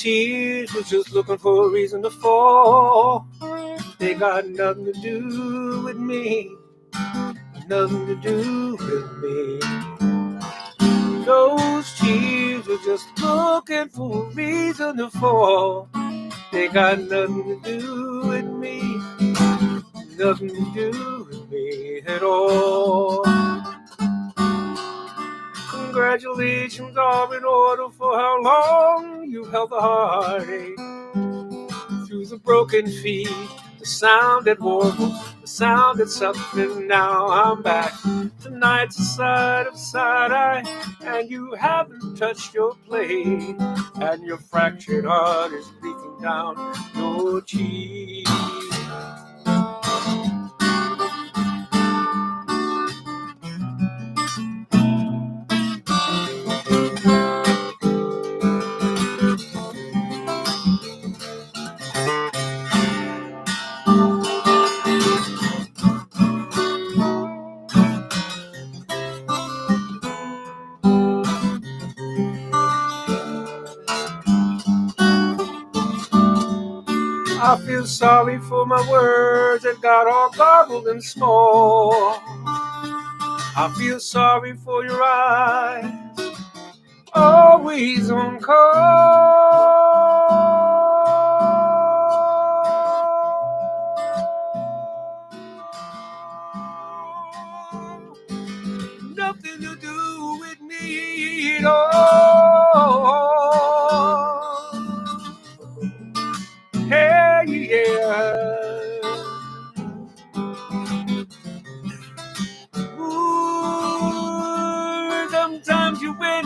tears was just looking for a reason to fall. They got nothing to do with me. Nothing to do with me. Those tears were just looking for a reason to fall. They got nothing to do with me. Nothing to do with me at all. Congratulations are in order for how long you held the heartache. Through the broken feet, the sound that warbled, the sound that something. Now I'm back. Tonight's a side of side eye, and you haven't touched your plate, and your fractured heart is leaking down your cheek. I feel sorry for my words that got all garbled and small. I feel sorry for your eyes, always on call. Nothing to do with me at all. Hey, yeah. Ooh, sometimes you win,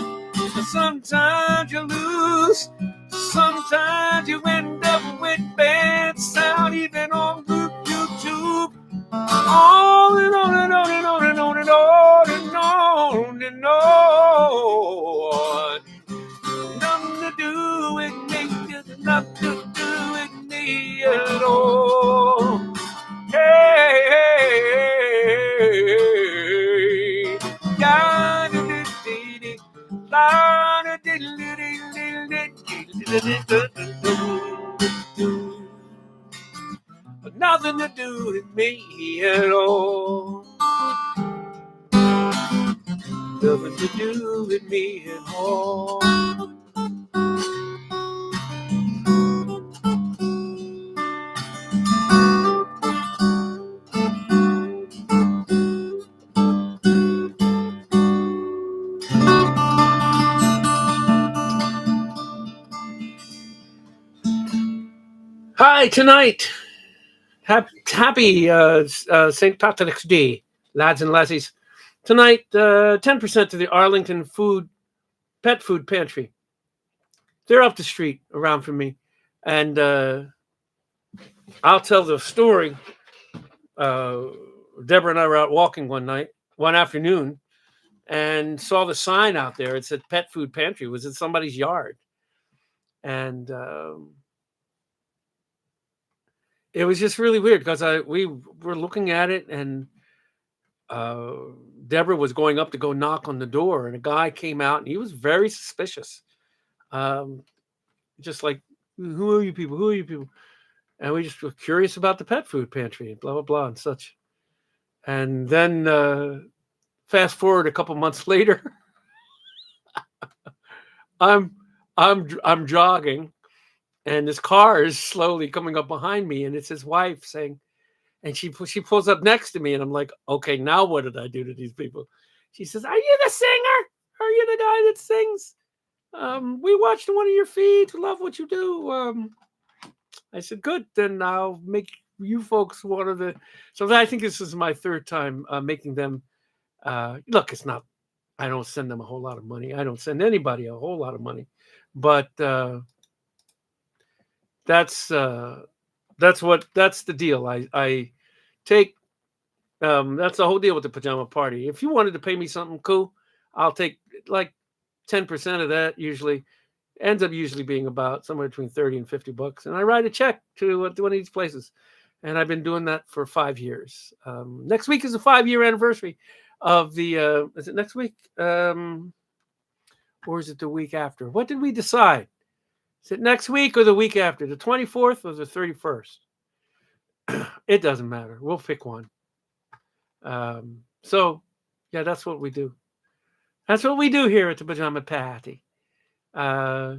sometimes you lose. Sometimes you end up with bad sound, even on YouTube. On and on and on and on and on and on and on and on. Nothing to do with me, nothing to do with me at all. Hey, hey, hey, nothing to do with me at all. Nothing to do with me at all. Hi, tonight. Happy St. Patrick's Day, lads and lassies. Tonight, 10% to the Arlington Pet Food Pantry. They're up the street around from me. And I'll tell the story. Deborah and I were out walking one afternoon, and saw the sign out there. It said Pet Food Pantry. It was in somebody's yard. And it was just really weird because we were looking at it, and Deborah was going up to go knock on the door, and a guy came out, and he was very suspicious. Just like, who are you people? Who are you people? And we just were curious about the pet food pantry, and blah, blah, blah, and such. And then fast forward a couple months later, I'm jogging, and this car is slowly coming up behind me, and it's his wife saying, and she pulls up next to me, and I'm like, okay, now what did I do to these people? She says, "Are you the singer? Are you the guy that sings? We watched one of your feeds. Love what you do." I said, "Good, then I'll make you folks one of the." So I think this is my third time making them. Look, it's not. I don't send them a whole lot of money. I don't send anybody a whole lot of money, but that's the deal. I take. That's the whole deal with the pajama party. If you wanted to pay me something cool, I'll take like 10% of that. Usually ends up being about somewhere between $30 and $50, and I write a check to one of these places. And I've been doing that for 5 years. Next week is the 5-year anniversary of the. Is it next week? Or is it the week after? What did we decide? Is it next week or the week after? The 24th or the 31st? It doesn't matter. We'll pick one. So, yeah, that's what we do. That's what we do here at the Pajama Party. Yeah,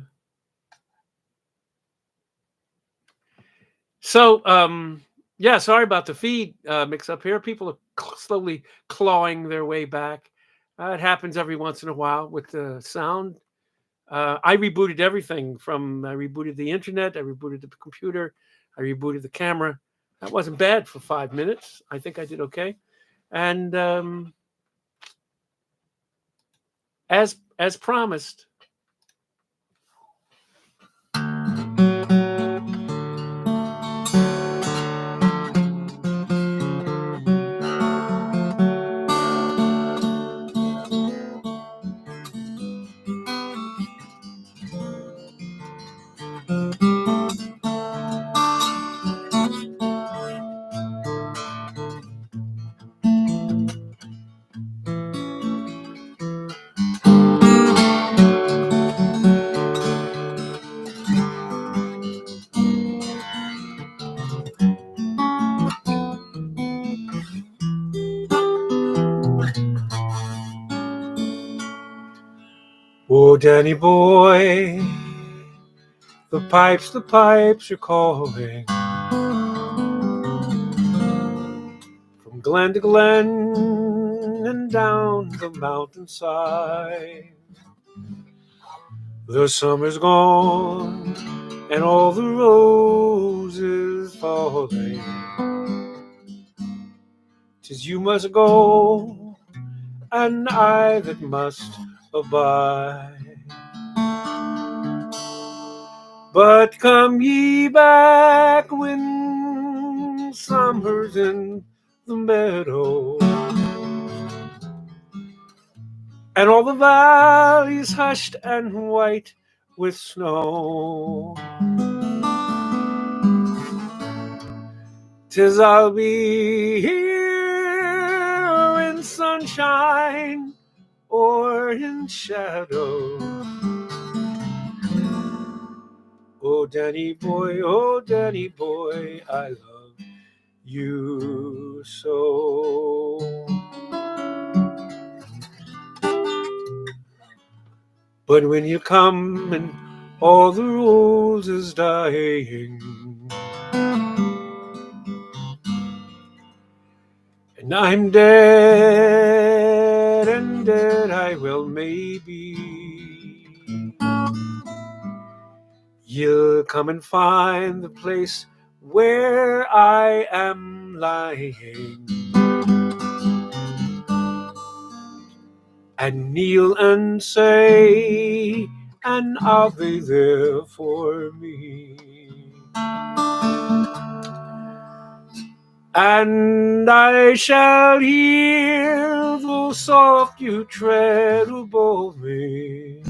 sorry about the feed mix up here. People are slowly clawing their way back. It happens every once in a while with the sound. I rebooted everything I rebooted the internet, I rebooted the computer, I rebooted the camera. That wasn't bad for 5 minutes. I think I did okay. And as promised, oh, Danny boy, the pipes are calling. From glen to glen and down the mountainside. The summer's gone and all the roses falling. 'Tis you must go and I that must abide. But come ye back when summer's in the meadow, and all the valleys hushed and white with snow. 'Tis I'll be here in sunshine or in shadow. Oh, Danny boy, I love you so. But when you come and all the roses dying, and I'm dead, and dead I will maybe, you'll come and find the place where I am lying, and kneel and say, and I'll be there for me. And I shall hear the soft you tread above me,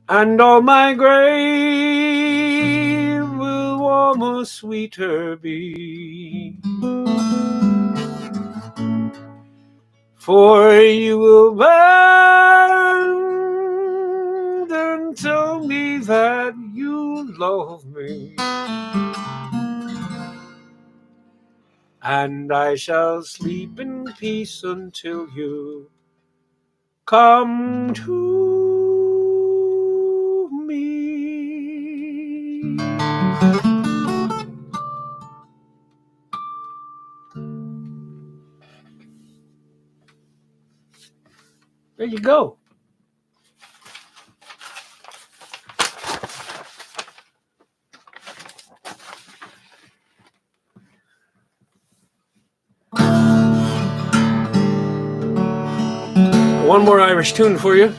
and all my grave will warmer, sweeter be. For you will bend and tell me that you love me, and I shall sleep in peace until you come to me. There you go. One more Irish tune for you.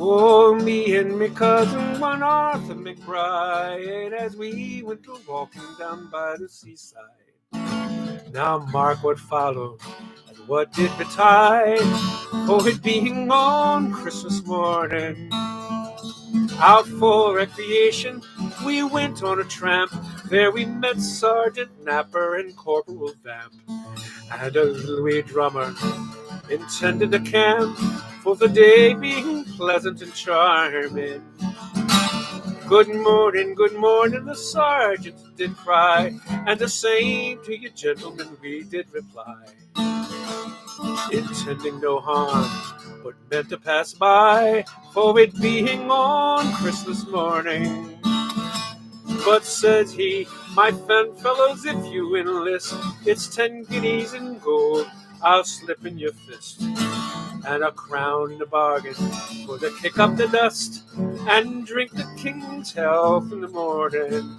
Oh, me and me cousin, one Arthur McBride, as we went to walking down by the seaside. Now mark what followed and what did betide. For it being on Christmas morning, out for recreation, we went on a tramp. There we met Sergeant Napper and Corporal Vamp, and a little wee drummer intended a camp for the day being pleasant and charming. Good morning, the sergeant did cry, and the same to you gentlemen we did reply. Intending no harm, but meant to pass by, for it being on Christmas morning. But says he, my fen fellows, if you enlist, it's 10 guineas in gold I'll slip in your fist, and a crown in the bargain for to kick up the dust and drink the king's health in the morning.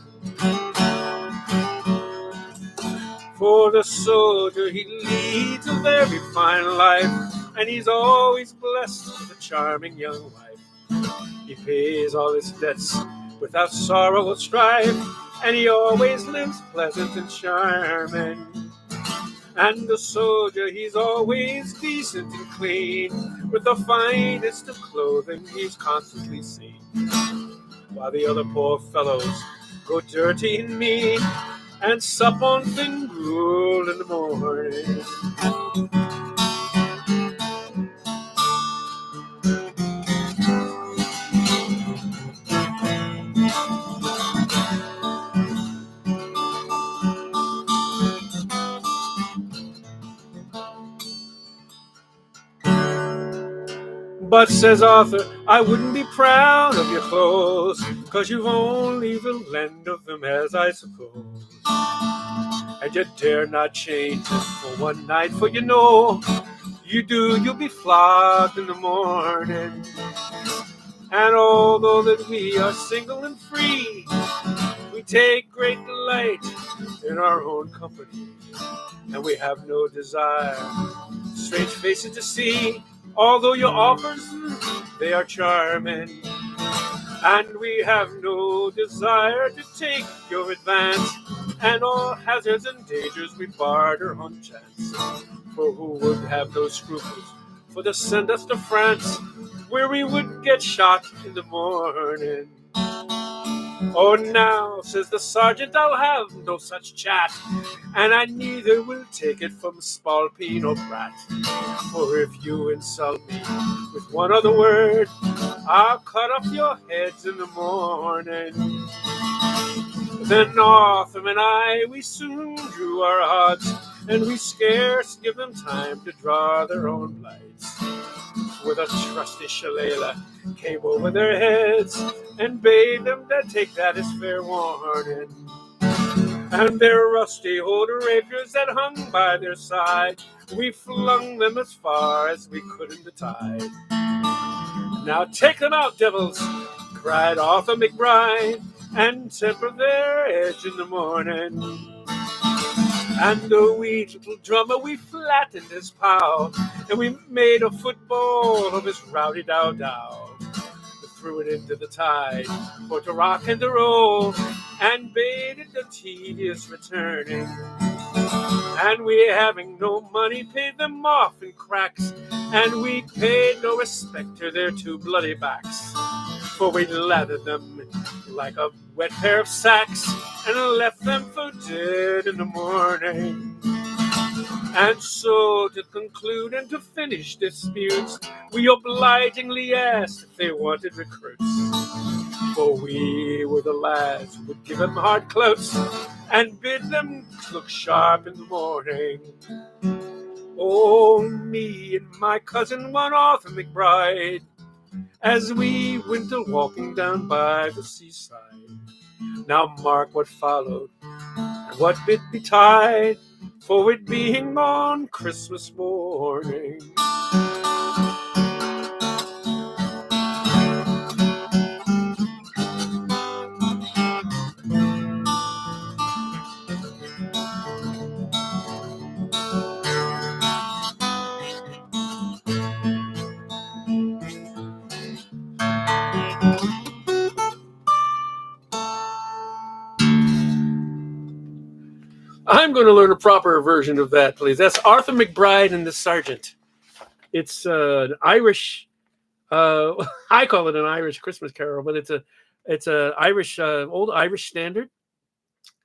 For the soldier, he leads a very fine life, and he's always blessed with a charming young wife. He pays all his debts without sorrow or strife, and he always lives pleasant and charming. And the soldier, he's always decent and clean, with the finest of clothing he's constantly seen, while the other poor fellows go dirty and mean and sup on thin gruel in the morning. But, says Arthur, I wouldn't be proud of your clothes, 'cause you've only the lend of them, as I suppose. And you dare not change them for one night, for you know, you do, you'll be flogged in the morning. And although that we are single and free, we take great delight in our own company, and we have no desire strange faces to see, although your offers, they are charming. And we have no desire to take your advance, and all hazards and dangers we barter on chance. For who would have no scruples for to send us to France, where we would get shot in the morning? Oh, now, says the sergeant, I'll have no such chat, and I neither will take it from Spalpeen or Pratt. For if you insult me with one other word, I'll cut off your heads in the morning. Then Arthur and I, we soon drew our odds, and we scarce give them time to draw their own blades. With a trusty shillelagh came over their heads, and bade them that take that as fair warning. And their rusty old rapiers that hung by their side, we flung them as far as we could in the tide. Now take them out, devils, cried Arthur McBride, and temper their edge in the morning. And the wee little drummer, we flattened his pow, and we made a football of his rowdy dow-dow. We threw it into the tide for to rock and to roll, and bade it the tedious returning. And we, having no money, paid them off in cracks, and we paid no respect to their two bloody backs. For we lathered them like a wet pair of sacks, and left them for dead in the morning. And so, to conclude and to finish disputes, we obligingly asked if they wanted recruits. For we were the lads who would give them hard clouts, and bid them look sharp in the morning. Oh, me and my cousin, one Arthur McBride, as we went a-walking down by the seaside. Now mark what followed, and what bid betide, for it being on Christmas morning. I'm going to learn a proper version of that, please. That's Arthur McBride and the Sergeant. It's an Irish, I call it an Irish Christmas carol, but it's a Irish, old Irish standard.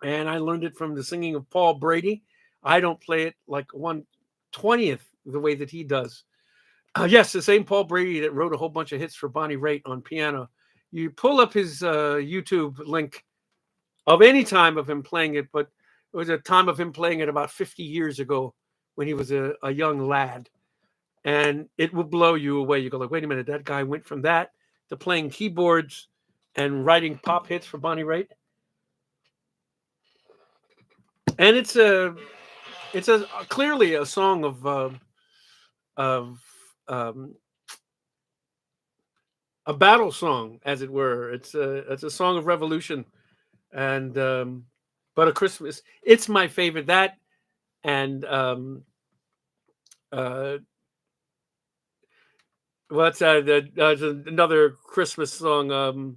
And I learned it from the singing of Paul Brady. I don't play it like 1/20th the way that he does. Yes, the same Paul Brady that wrote a whole bunch of hits for Bonnie Raitt on piano. You pull up his YouTube link of any time of him playing it, but it was a time of him playing it about 50 years ago when he was a young lad. And it will blow you away. You go like, wait a minute, that guy went from that to playing keyboards and writing pop hits for Bonnie Raitt. And it's clearly a song of a battle song, as it were. It's a song of revolution, and but a Christmas. It's my favorite. That and what's there's another Christmas song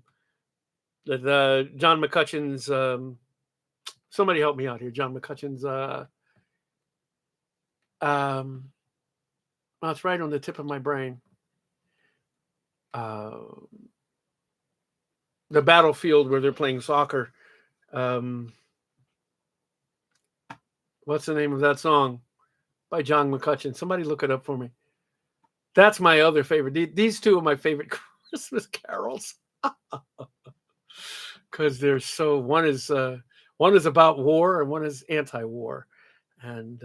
that John McCutcheon's. Somebody help me out here. John McCutcheon's. Well, it's right on the tip of my brain. The battlefield where they're playing soccer. What's the name of that song by John McCutcheon? Somebody look it up for me. That's my other favorite. These two are my favorite Christmas carols because they're so. One is about war and one is anti-war, and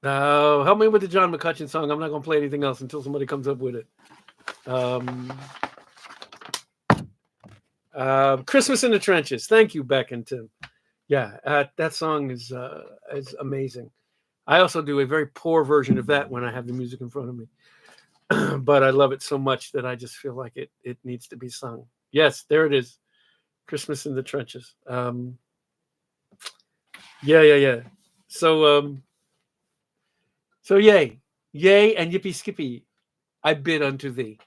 help me with the John McCutcheon song. I'm not going to play anything else until somebody comes up with it. Christmas in the Trenches. Thank you, Beck and Tim. Yeah, that song is amazing. I also do a very poor version of that when I have the music in front of me. But I love it so much that I just feel like it needs to be sung. Yes, there it is. Christmas in the Trenches. Yeah. So yay, and yippee skippy, I bid unto thee.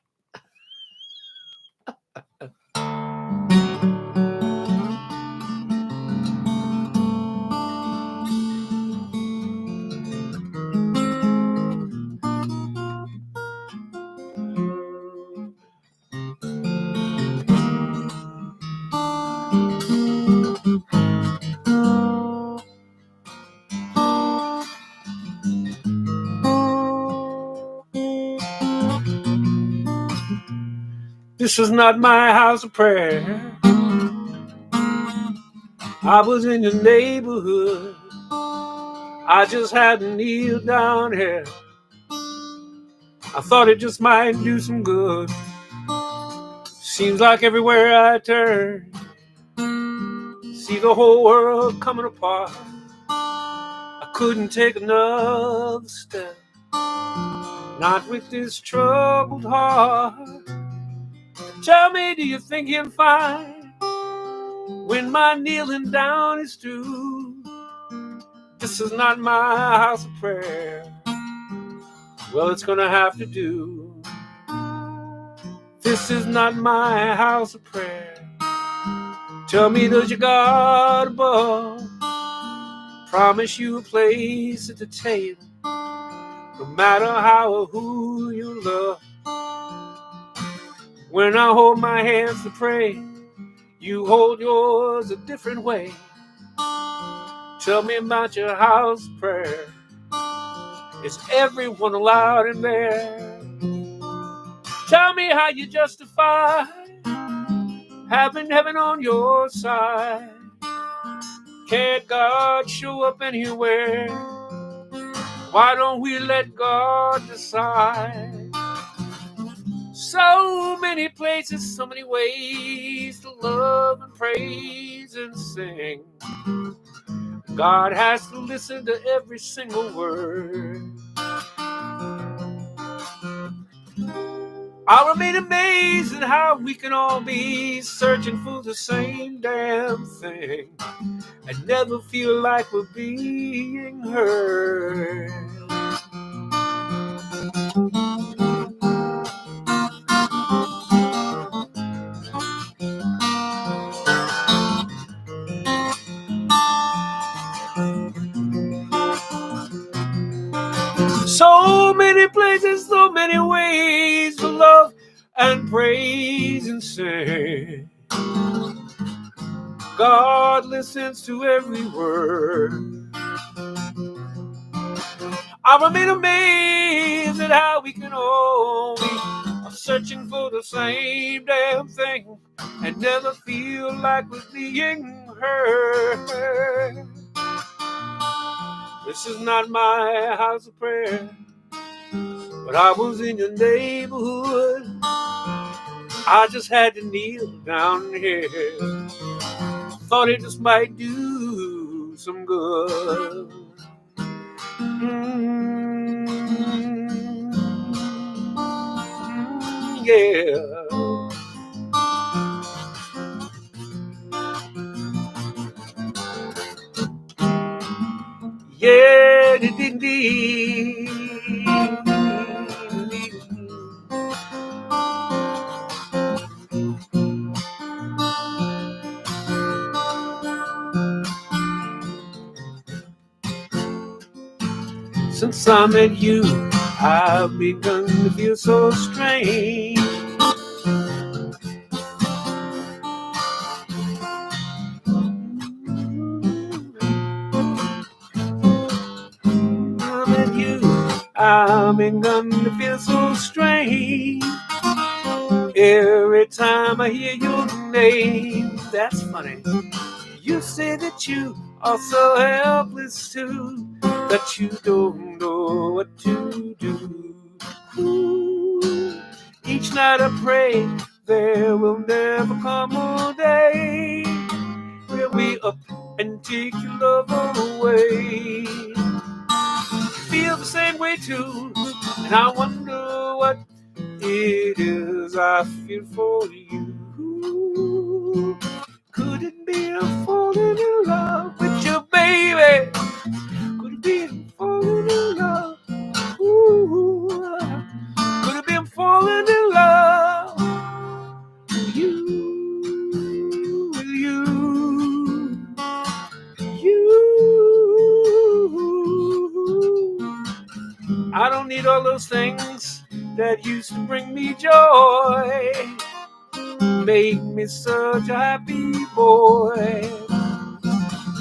This is not my house of prayer. I was in your neighborhood. I just had to kneel down here. I thought it just might do some good. Seems like everywhere I turn, see the whole world coming apart. I couldn't take another step, not with this troubled heart. Tell me, do you think he'll find when my kneeling down is through? This is not my house of prayer. Well, it's gonna have to do. This is not my house of prayer. Tell me, does your God above promise you a place at the table, no matter how or who you love? When I hold my hands to pray, you hold yours a different way. Tell me about your house of prayer. Is everyone allowed in there? Tell me how you justify having heaven on your side. Can't God show up anywhere? Why don't we let God decide? So many places, so many ways to love and praise and sing. God has to listen to every single word. I remain amazed at how we can all be searching for the same damn thing and never feel like we're being heard. So many places, so many ways to love and praise and sing. God listens to every word. I remain amazed at how we can all be searching for the same damn thing and never feel like we're being heard. This is not my house of prayer, but I was in your neighborhood. I just had to kneel down here. Thought it just might do some good. Yeah. Yeah, indeed. Since I met you, I've begun to feel so strange. I met you, I've begun to feel so strange. Every time I hear your name, that's funny. You say that you are so helpless too, that you don't know what to do. Ooh. Each night I pray there will never come a day where we up and take your love away. Feel the same way too, and I wonder what it is I feel for you. Could it be I'm falling in love with you, baby? Could it be I'm falling in love? Ooh. Could it be I'm falling in love with you? With you. You. I don't need all those things that used to bring me joy, make me such a happy boy.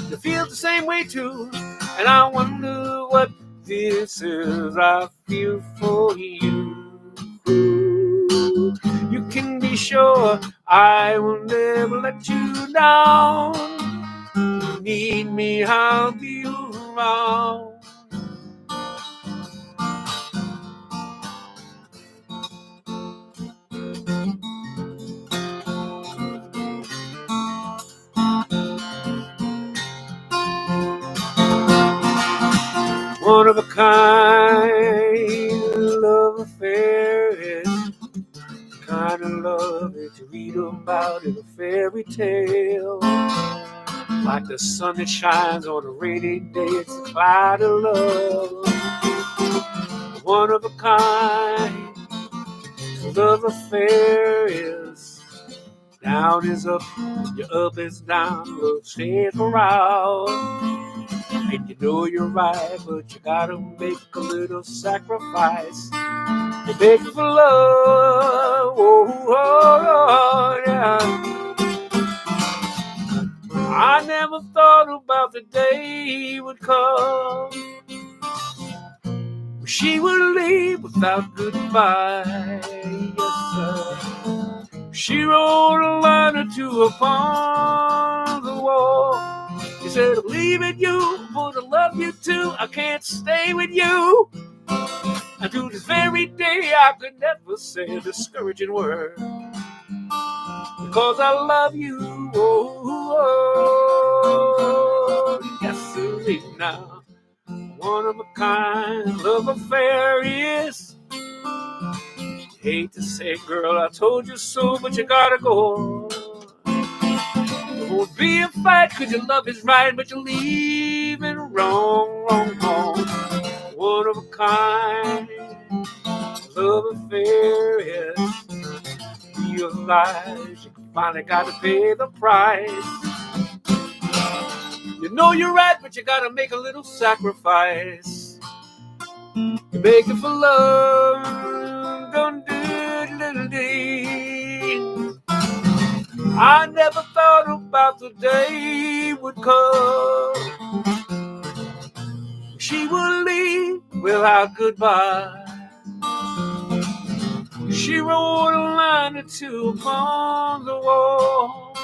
You feel the same way too, and I wonder what this is I feel for you. You can be sure I will never let you down. You need me, I'll be around. One of a kind love affair is the kind of love that you read about in a fairy tale. Like the sun that shines on a rainy day, it's a cloud of love. One of a kind love affair is down is up, your up is down, love stays around. And you know you're right, but you gotta make a little sacrifice. You're begging for love, oh, yeah. I never thought about the day would come when she would leave without goodbye. Yes, sir. She wrote a line or two upon the wall. She said, I'm leaving you, but I love you too. I can't stay with you. And to this very day, I could never say a discouraging word. Because I love you, oh, yes, sir, now. One of a kind love affair is. Hate to say, girl, I told you so, but you gotta go. It won't be a fight, cause your love is right, but you're leaving wrong, wrong, wrong. One of a kind love affair is. Realize you finally gotta pay the price. You know you're right, but you gotta make a little sacrifice. You're begging for love, don't do little deed. I never thought about the day would come she would leave without goodbye. She wrote a line or two upon the wall.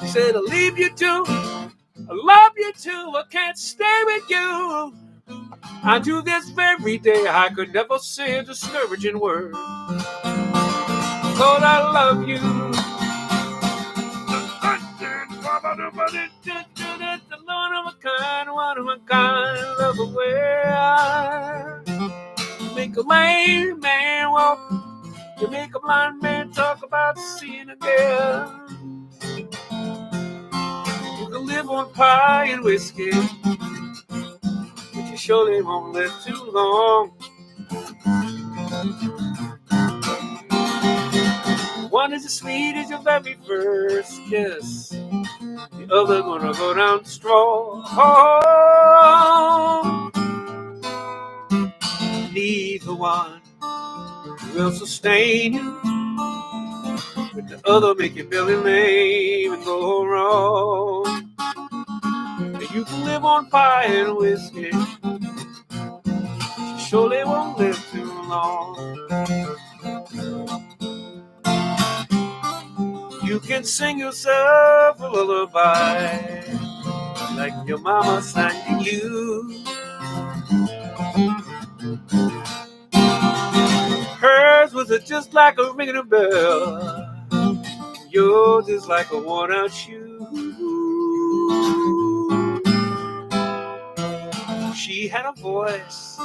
She said, I leave you too, I love you too, I can't stay with you. I do this very day, I could never say a discouraging word. Lord, I love you. One of a kind, love aware. Make a lame man walk, you make a blind man talk about seeing again. You can live on pie and whiskey, but you surely won't live too long. One is as sweet as your very first kiss, the other gonna go down the straw. Neither one will sustain you, but the other make you belly lame and go wrong. You can live on pie and whiskey, you surely won't live too long. You can sing yourself a lullaby like your mama sang to you. Hers was just like a ringing a bell, yours is like a worn-out shoe. She had a voice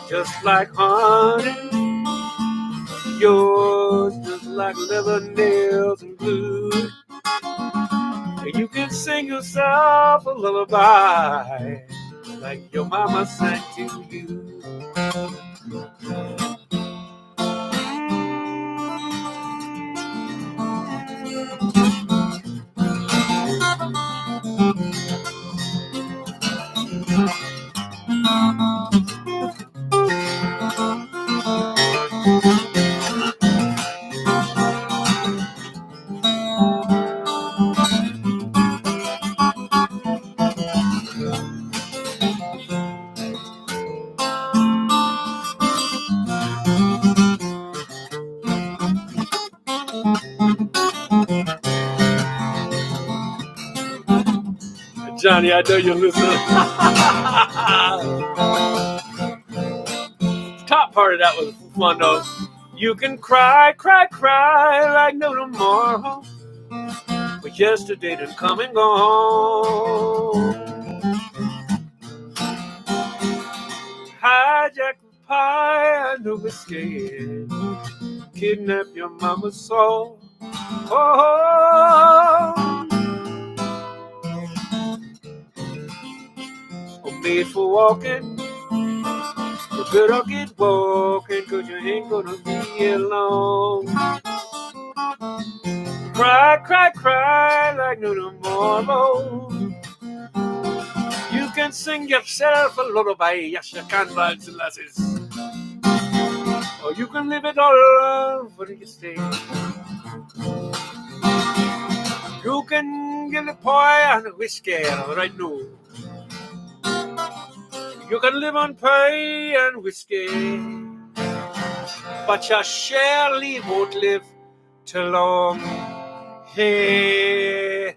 just like honey, yours just like leather nails and glue. You can sing yourself a lullaby like your mama sang to you. Johnny, I know you're listening. Top part of that was fun though. You can cry, cry, cry like no tomorrow, but yesterday done come and gone. Hijack the pie and the whiskey, kidnap your mama's soul. Made for walking, you better get walking, cause you ain't gonna be here long. Cry, cry, cry like no tomorrow. You can sing yourself a lullaby, yes you can, lads and lasses. Or you can live it all for you stay. You can get a pie and a whiskey right now. You can live on pie and whiskey, but you surely won't live too long. Hey,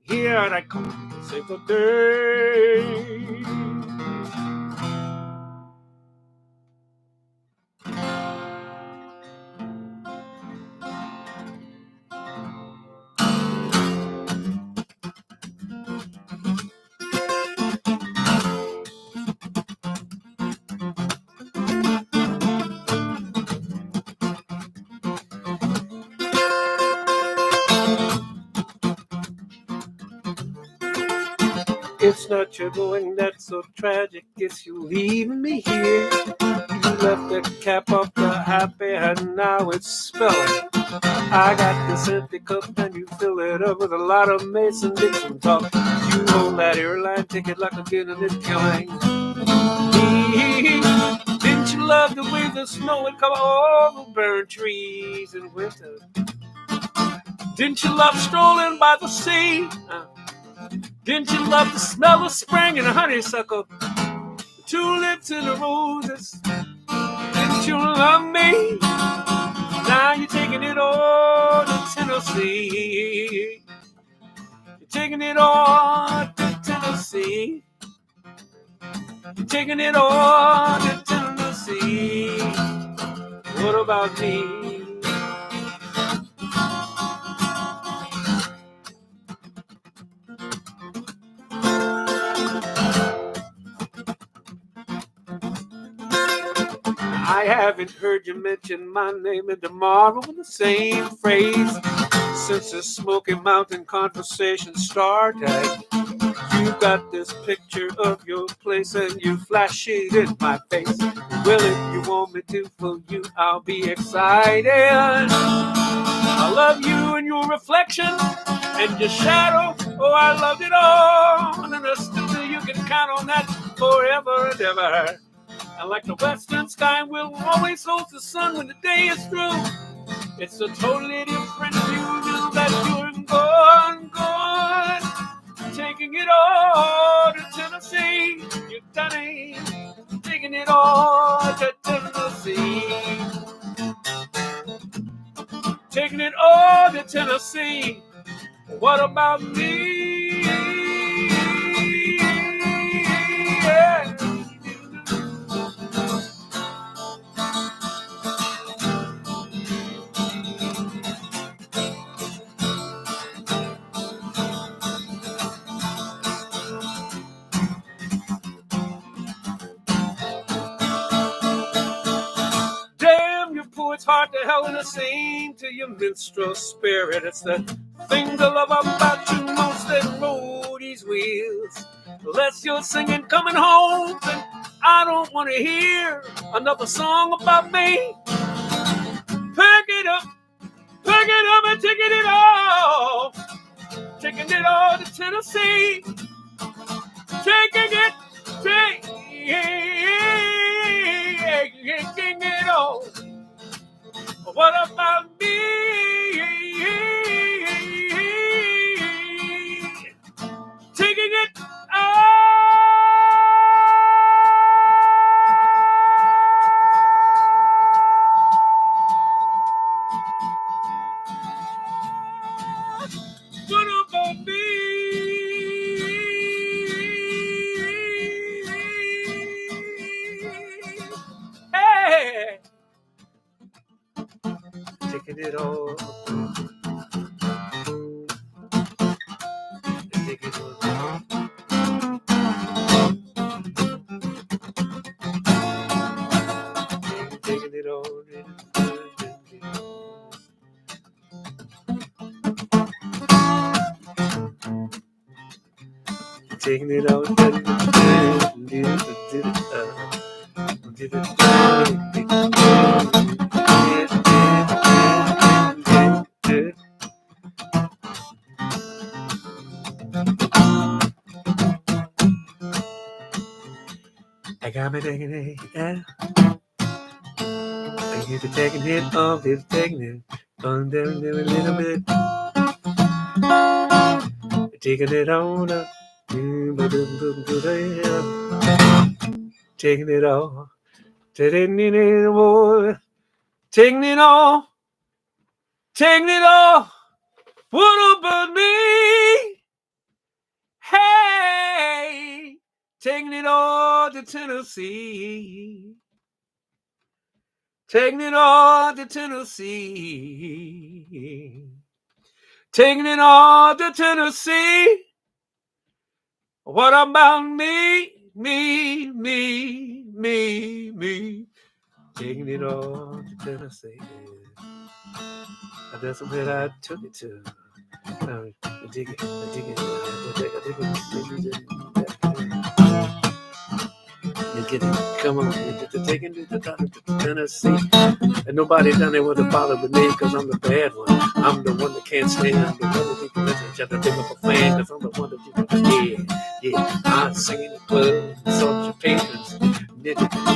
here I come to save the day. It's not your going that's so tragic, it's you leaving me here. You left the cap off the happy and now it's spelling. I got this empty cup and you fill it up with a lot of Mason-Dixon talk. You hold that airline ticket like a kid and it's killing me. Didn't you love the way the snow would come over barren trees in winter? Didn't you love strolling by the sea? Didn't you love the smell of spring and the honeysuckle, the tulips and the roses? Didn't you love me? Now you're taking it all to Tennessee. You're taking it all to Tennessee. You're taking it all to Tennessee. What about me? I haven't heard you mention my name in tomorrow in the same phrase since the Smoky Mountain conversation started. You got this picture of your place and you flash it in my face. Well, if you want me to for you, I'll be excited. I love you and your reflection and your shadow. Oh, I loved it all. And still you can count on that forever and ever. And like the western sky will always hold the sun when the day is through. It's a totally different view that you're gone. Taking it all to Tennessee. You're done it. Taking it all to Tennessee. Taking it all to Tennessee. What about me? Yeah. It's hard to hell in a scene to your minstrel spirit. It's the things I love about you most that roll these wheels. Unless you're singing coming home, then I don't want to hear another song about me. Pack it up and taking it all. Taking it all to Tennessee. Taking it all. What about me? Taking it What about me? Hey. Taking it all. Taking it all. Taking it all. Taking it all. I got me taking it, yeah. I get to taking it off, it's taking it on down a little bit. Taking it on up, taking it off, taking it all, taking it off, taking it off. What about me? Hey, taking it all to Tennessee. Taking it all to Tennessee. Taking it all to Tennessee. What about me? Me. Taking it all to Tennessee. That's where I took it to. I dig it. You get it. Come on. Taking it to Tennessee. And nobody done it with a bother with me because I'm the bad one. I'm the one that can't stand. I'm the one that you can listen to. Try to pick up a fan because I'm the one that you can yeah. I'm singing the club. Salt your patrons.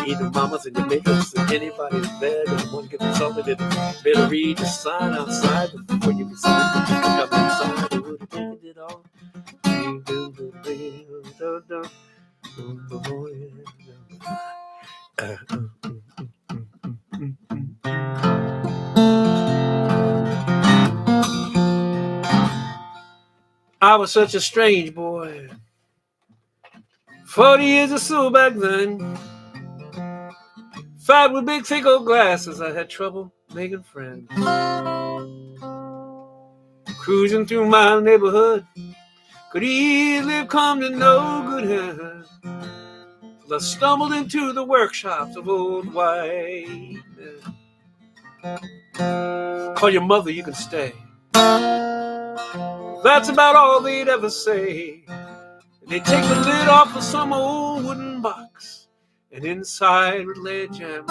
Either mamas and your makeups and anybody's bad. And one gets insulted. And better read the sign outside before you be seen. Come inside. It would have taken it all. I was such a strange boy. 40 years or so back then. Fat with big thick old glasses, I had trouble making friends. Cruising through my neighborhood, could easily have come to no good end. I stumbled into the workshops of old white men. Call your mother, you can stay. That's about all they'd ever say. They'd take the lid off of some old wooden box, and inside would lay a gem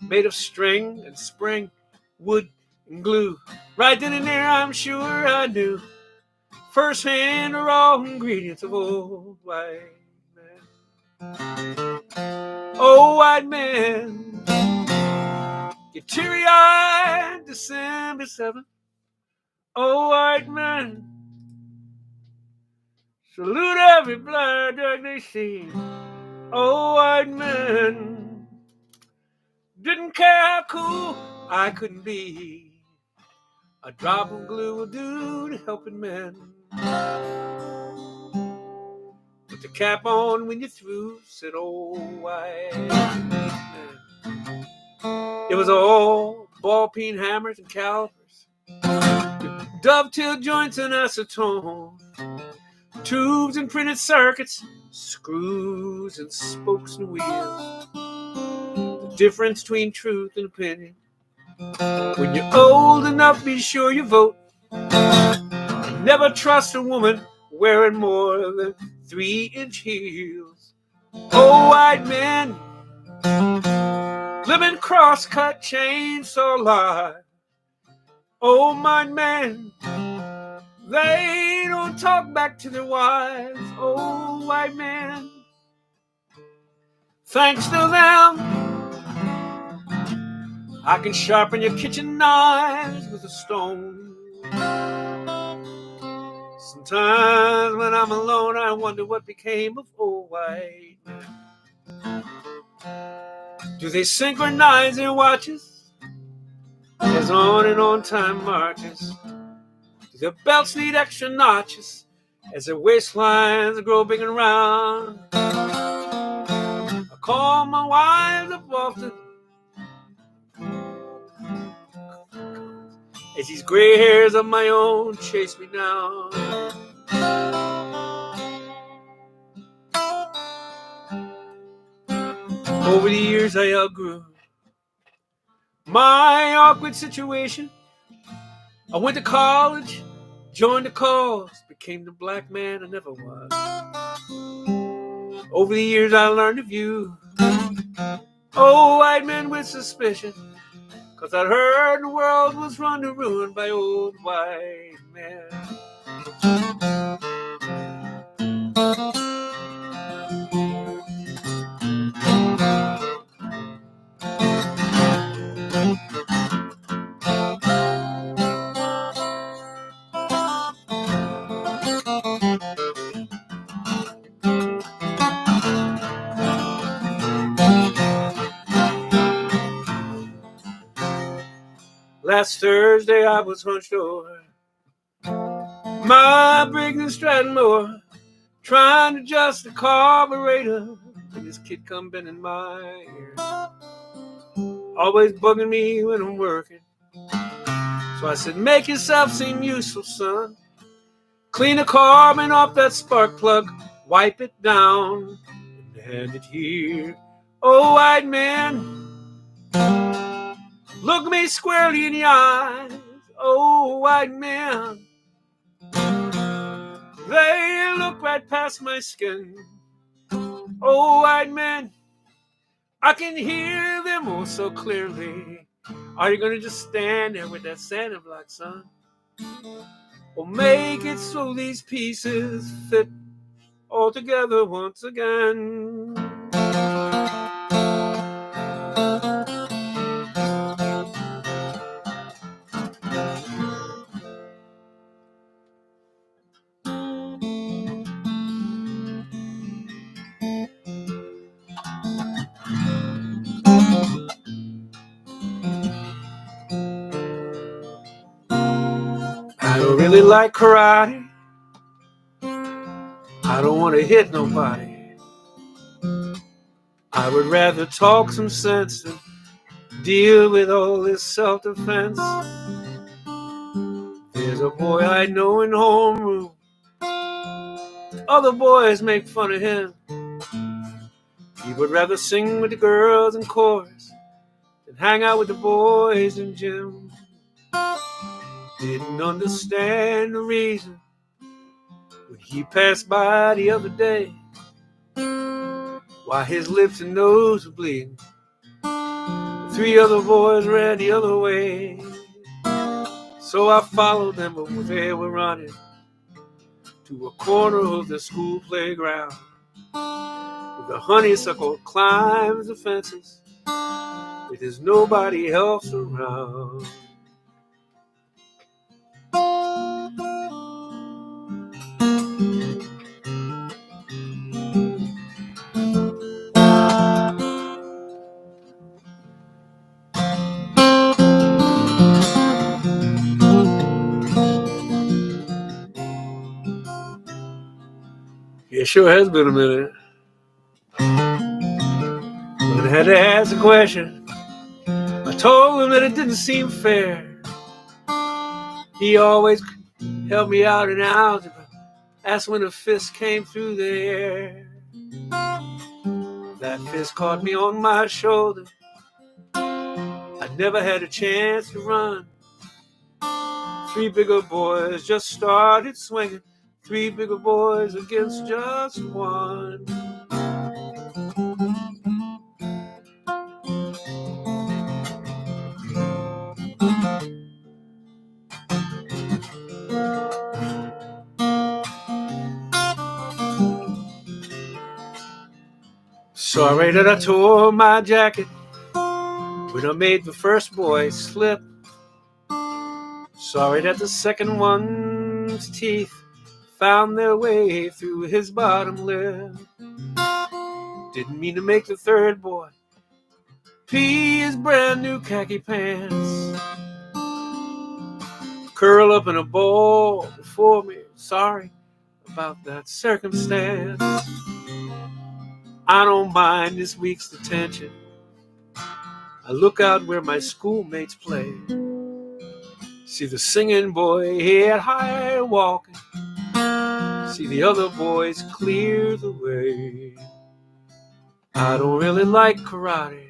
made of string and spring, wood and glue. Right then and there, I'm sure I knew firsthand the raw ingredients of old white man. Oh, white man, get teary-eyed December 7th. Oh, white man, salute every blood dog they see. Oh, white man, didn't care how cool I couldn't be. A drop of glue will do to helping men. Put the cap on when you're through, said old white man. It was all ball peen hammers and calipers, dovetail joints and acetone, tubes and printed circuits, screws and spokes and wheels. The difference between truth and opinion. When you're old enough, be sure you vote. Never trust a woman wearing more than 3-inch heels. Oh, white men, living cross-cut chainsaw life. Oh, my man, they don't talk back to their wives. Oh, white man, thanks to them, I can sharpen your kitchen knives with a stone. Sometimes when I'm alone, I wonder what became of old white men. Do they synchronize their watches as on and on time marches? Do their belts need extra notches as their waistlines grow big and round? I call my wives up often as these gray hairs of my own chase me down. Over the years I outgrew my awkward situation. I went to college, joined the cause, became the black man I never was. Over the years I learned to view old white men with suspicion, 'cause I'd heard the world was run to ruin by old white men. Last Thursday I was hunched over my Briggs and Stratton mower, trying to adjust the carburetor, and this kid come bending my ear, always bugging me when I'm working. So I said, make yourself seem useful, son. Clean the carbon off that spark plug, wipe it down, and hand it here. Oh, white man, look me squarely in the eyes. Oh, white man, they look right past my skin. Oh, white man, I can hear them oh so clearly. Are you gonna just stand there with that Santa block, son? Or make it so these pieces fit all together once again? I don't really like karate, I don't want to hit nobody. I would rather talk some sense than deal with all this self-defense. There's a boy I know in homeroom. Other boys make fun of him. He would rather sing with the girls in chorus than hang out with the boys in gym. Didn't understand the reason when he passed by the other day, why his lips and nose were bleeding. The 3 other boys ran the other way. So I followed them over they were running to a corner of the school playground, where the honeysuckle climbs the fences, where there's nobody else around. It sure has been a minute. When I had to ask a question, I told him that it didn't seem fair. He always helped me out in algebra. That's when a fist came through the air. That fist caught me on my shoulder. I never had a chance to run. 3 bigger boys just started swinging. 3 bigger boys against just one. Sorry that I tore my jacket when I made the first boy slip. Sorry that the second one's teeth found their way through his bottom lip. Didn't mean to make the third boy pee his brand new khaki pants, curl up in a ball before me. Sorry about that circumstance. I don't mind this week's detention. I look out where my schoolmates play. See the singing boy head high walking. See the other boys clear the way. I don't really like karate.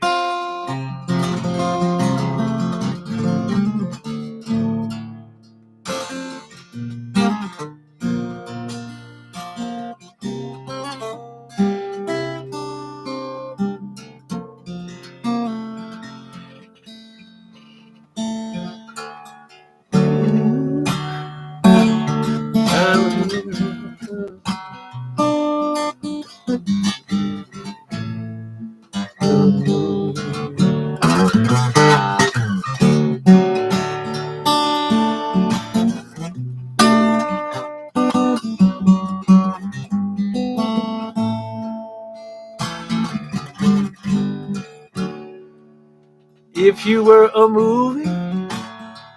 If you were a movie,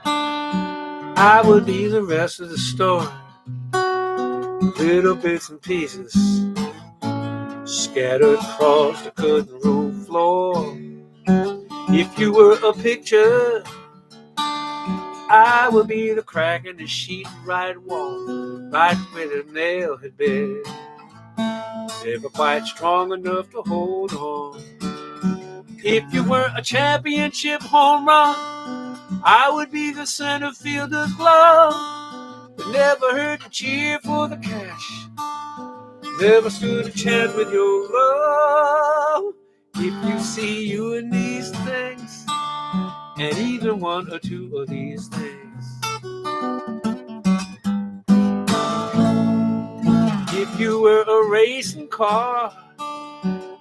I would be the rest of the story. Little bits and pieces scattered across the curtain room floor. If you were a picture, I would be the crack in the sheet right wall, right where the nail had been. Never quite strong enough to hold on. If you were a championship home run, I would be the center fielder's glove. It never hurt to cheer for the cash. Never stood a chance with your love. If you see you in these things, and even 1 or 2 of these things. If you were a racing car,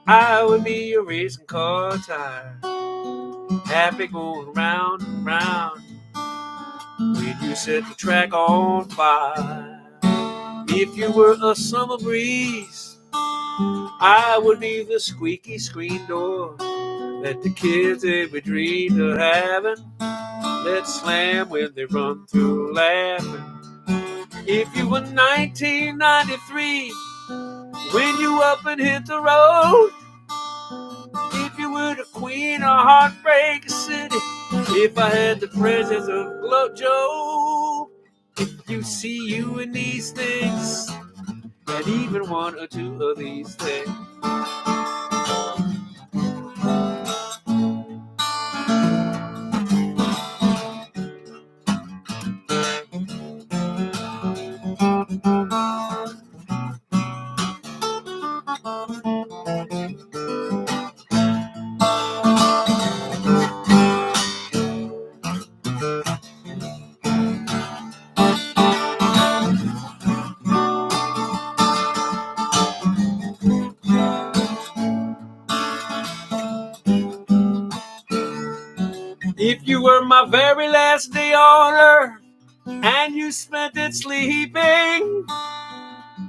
I would be a racing car tire, happy going round and round when you set the track on fire. If you were a summer breeze, I would be the squeaky screen door that the kids ever dreamed of having, let slam when they run through laughing. If you were 1993, when you up and hit the road. If you were the queen of Heartbreak City, if I had the presence of Job, if you see you in these things, and even one or two of these things. If you were my very last day on earth, and you spent it sleeping,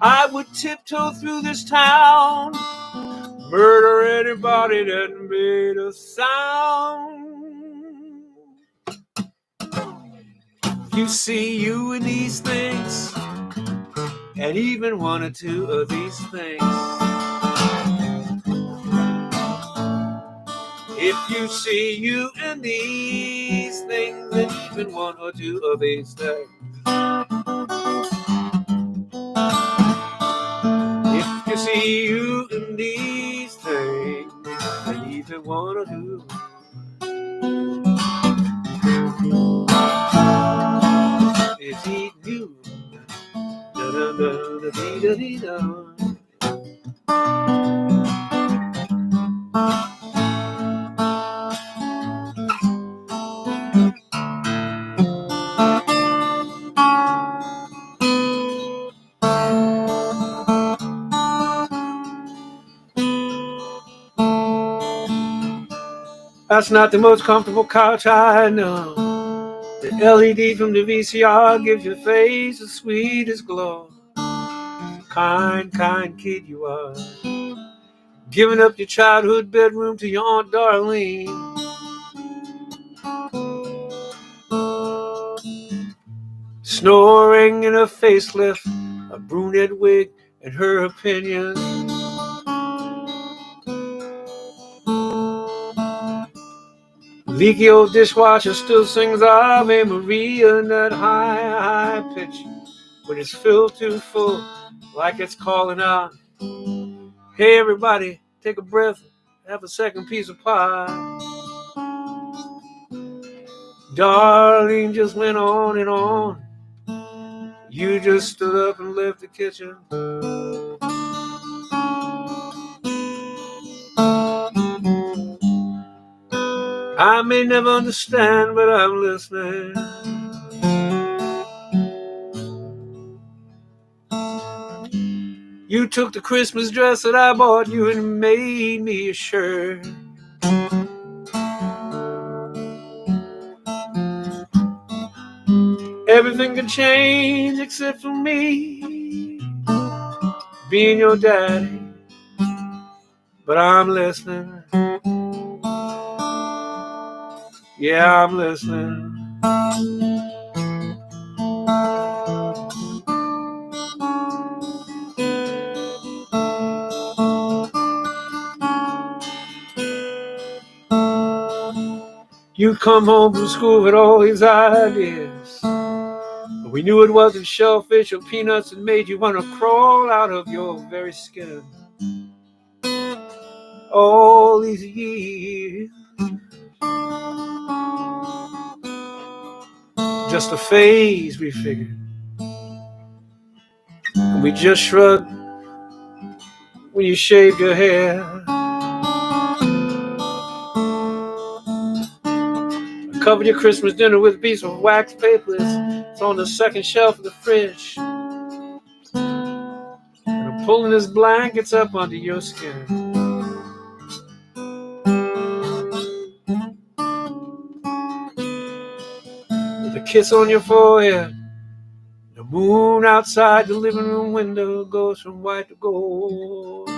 I would tiptoe through this town, murder anybody that made a sound. You see you in these things, and even one or two of these things. If you see you in these things, and even one or two of these things. If you see you in these things, and even one or two. It's eating you. Da da da da da da da. That's not the most comfortable couch I know. The LED from the VCR gives your face the sweetest glow. Kind kid you are. Giving up your childhood bedroom to your Aunt Darlene. Snoring in a facelift, a brunette wig, and her opinions. Leaky old dishwasher still sings Ave Maria in that high pitch, when it's filled too full, like it's calling out, hey everybody, take a breath, have a second piece of pie. Darlene just went on and on. You just stood up and left the kitchen. I may never understand, but I'm listening. You took the Christmas dress that I bought you and made me a shirt. Everything could change except for me being your daddy, but I'm listening. Yeah, I'm listening. You come home from school with all these ideas, but we knew it wasn't shellfish or peanuts that made you want to crawl out of your very skin. All these years, just a phase, we figured. And we just shrugged when you shaved your hair. I covered your Christmas dinner with a piece of wax paper. It's on the second shelf of the fridge. And I'm pulling his blankets up under your skin. With a kiss on your forehead. The moon outside the living room window goes from white to gold.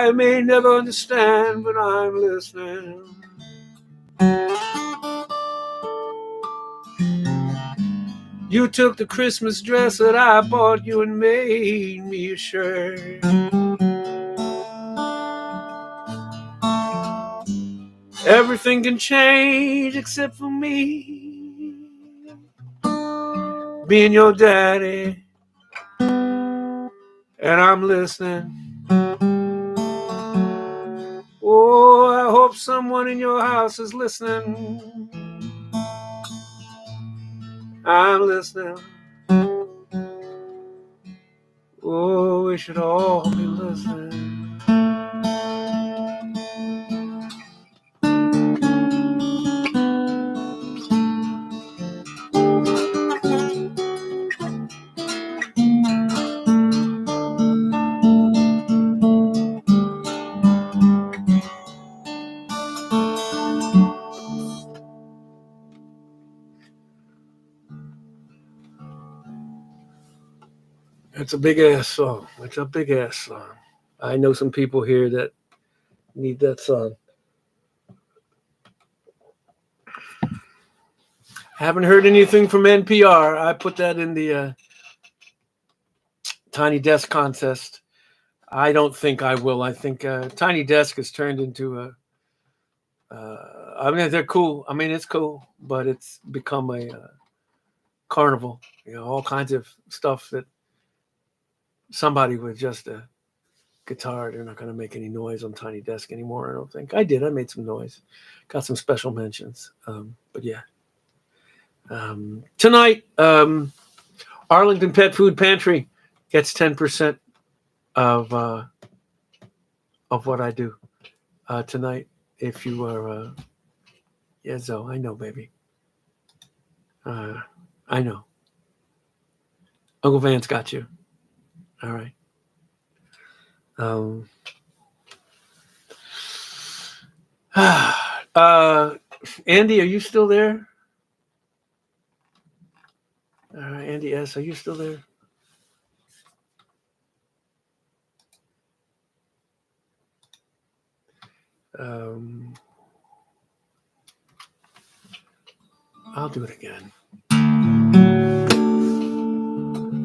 I may never understand, but I'm listening. You took the Christmas dress that I bought you and made me a shirt. Everything can change except for me being your daddy, and I'm listening. Oh, I hope someone in your house is listening. I'm listening. Oh, we should all be listening. It's a big ass song. It's a big ass song. I know some people here that need that song. Haven't heard anything from NPR. I put that in the Tiny Desk contest. I don't think I will. I think Tiny Desk has turned into a. I mean, they're cool. I mean, it's cool, but it's become a carnival. You know, all kinds of stuff that somebody with just a guitar, they're not going to make any noise on Tiny Desk anymore. I don't think I did. I made some noise, got some special mentions. But yeah, tonight, Arlington Pet Food Pantry gets 10% of what I do tonight. If you are, yeah, Zoe, I know, baby. I know. Uncle Van's got you. All right. Andy, are you still there? Andy S., are you still there? I'll do it again.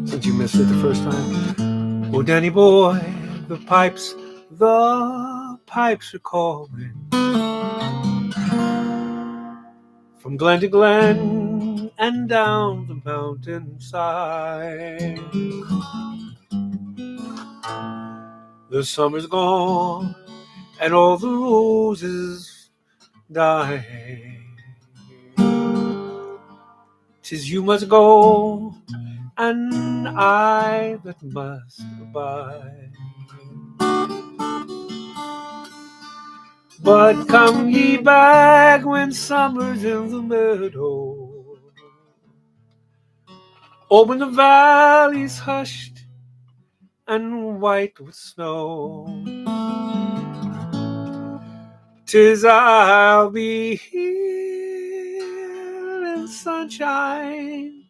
Since you missed it the first time. Oh, Danny boy, the pipes are calling. From glen to glen and down the mountainside. The summer's gone and all the roses dying. 'Tis you must go and I that must abide. But come ye back when summer's in the meadow, or when the valley's hushed and white with snow. 'Tis I'll be here in sunshine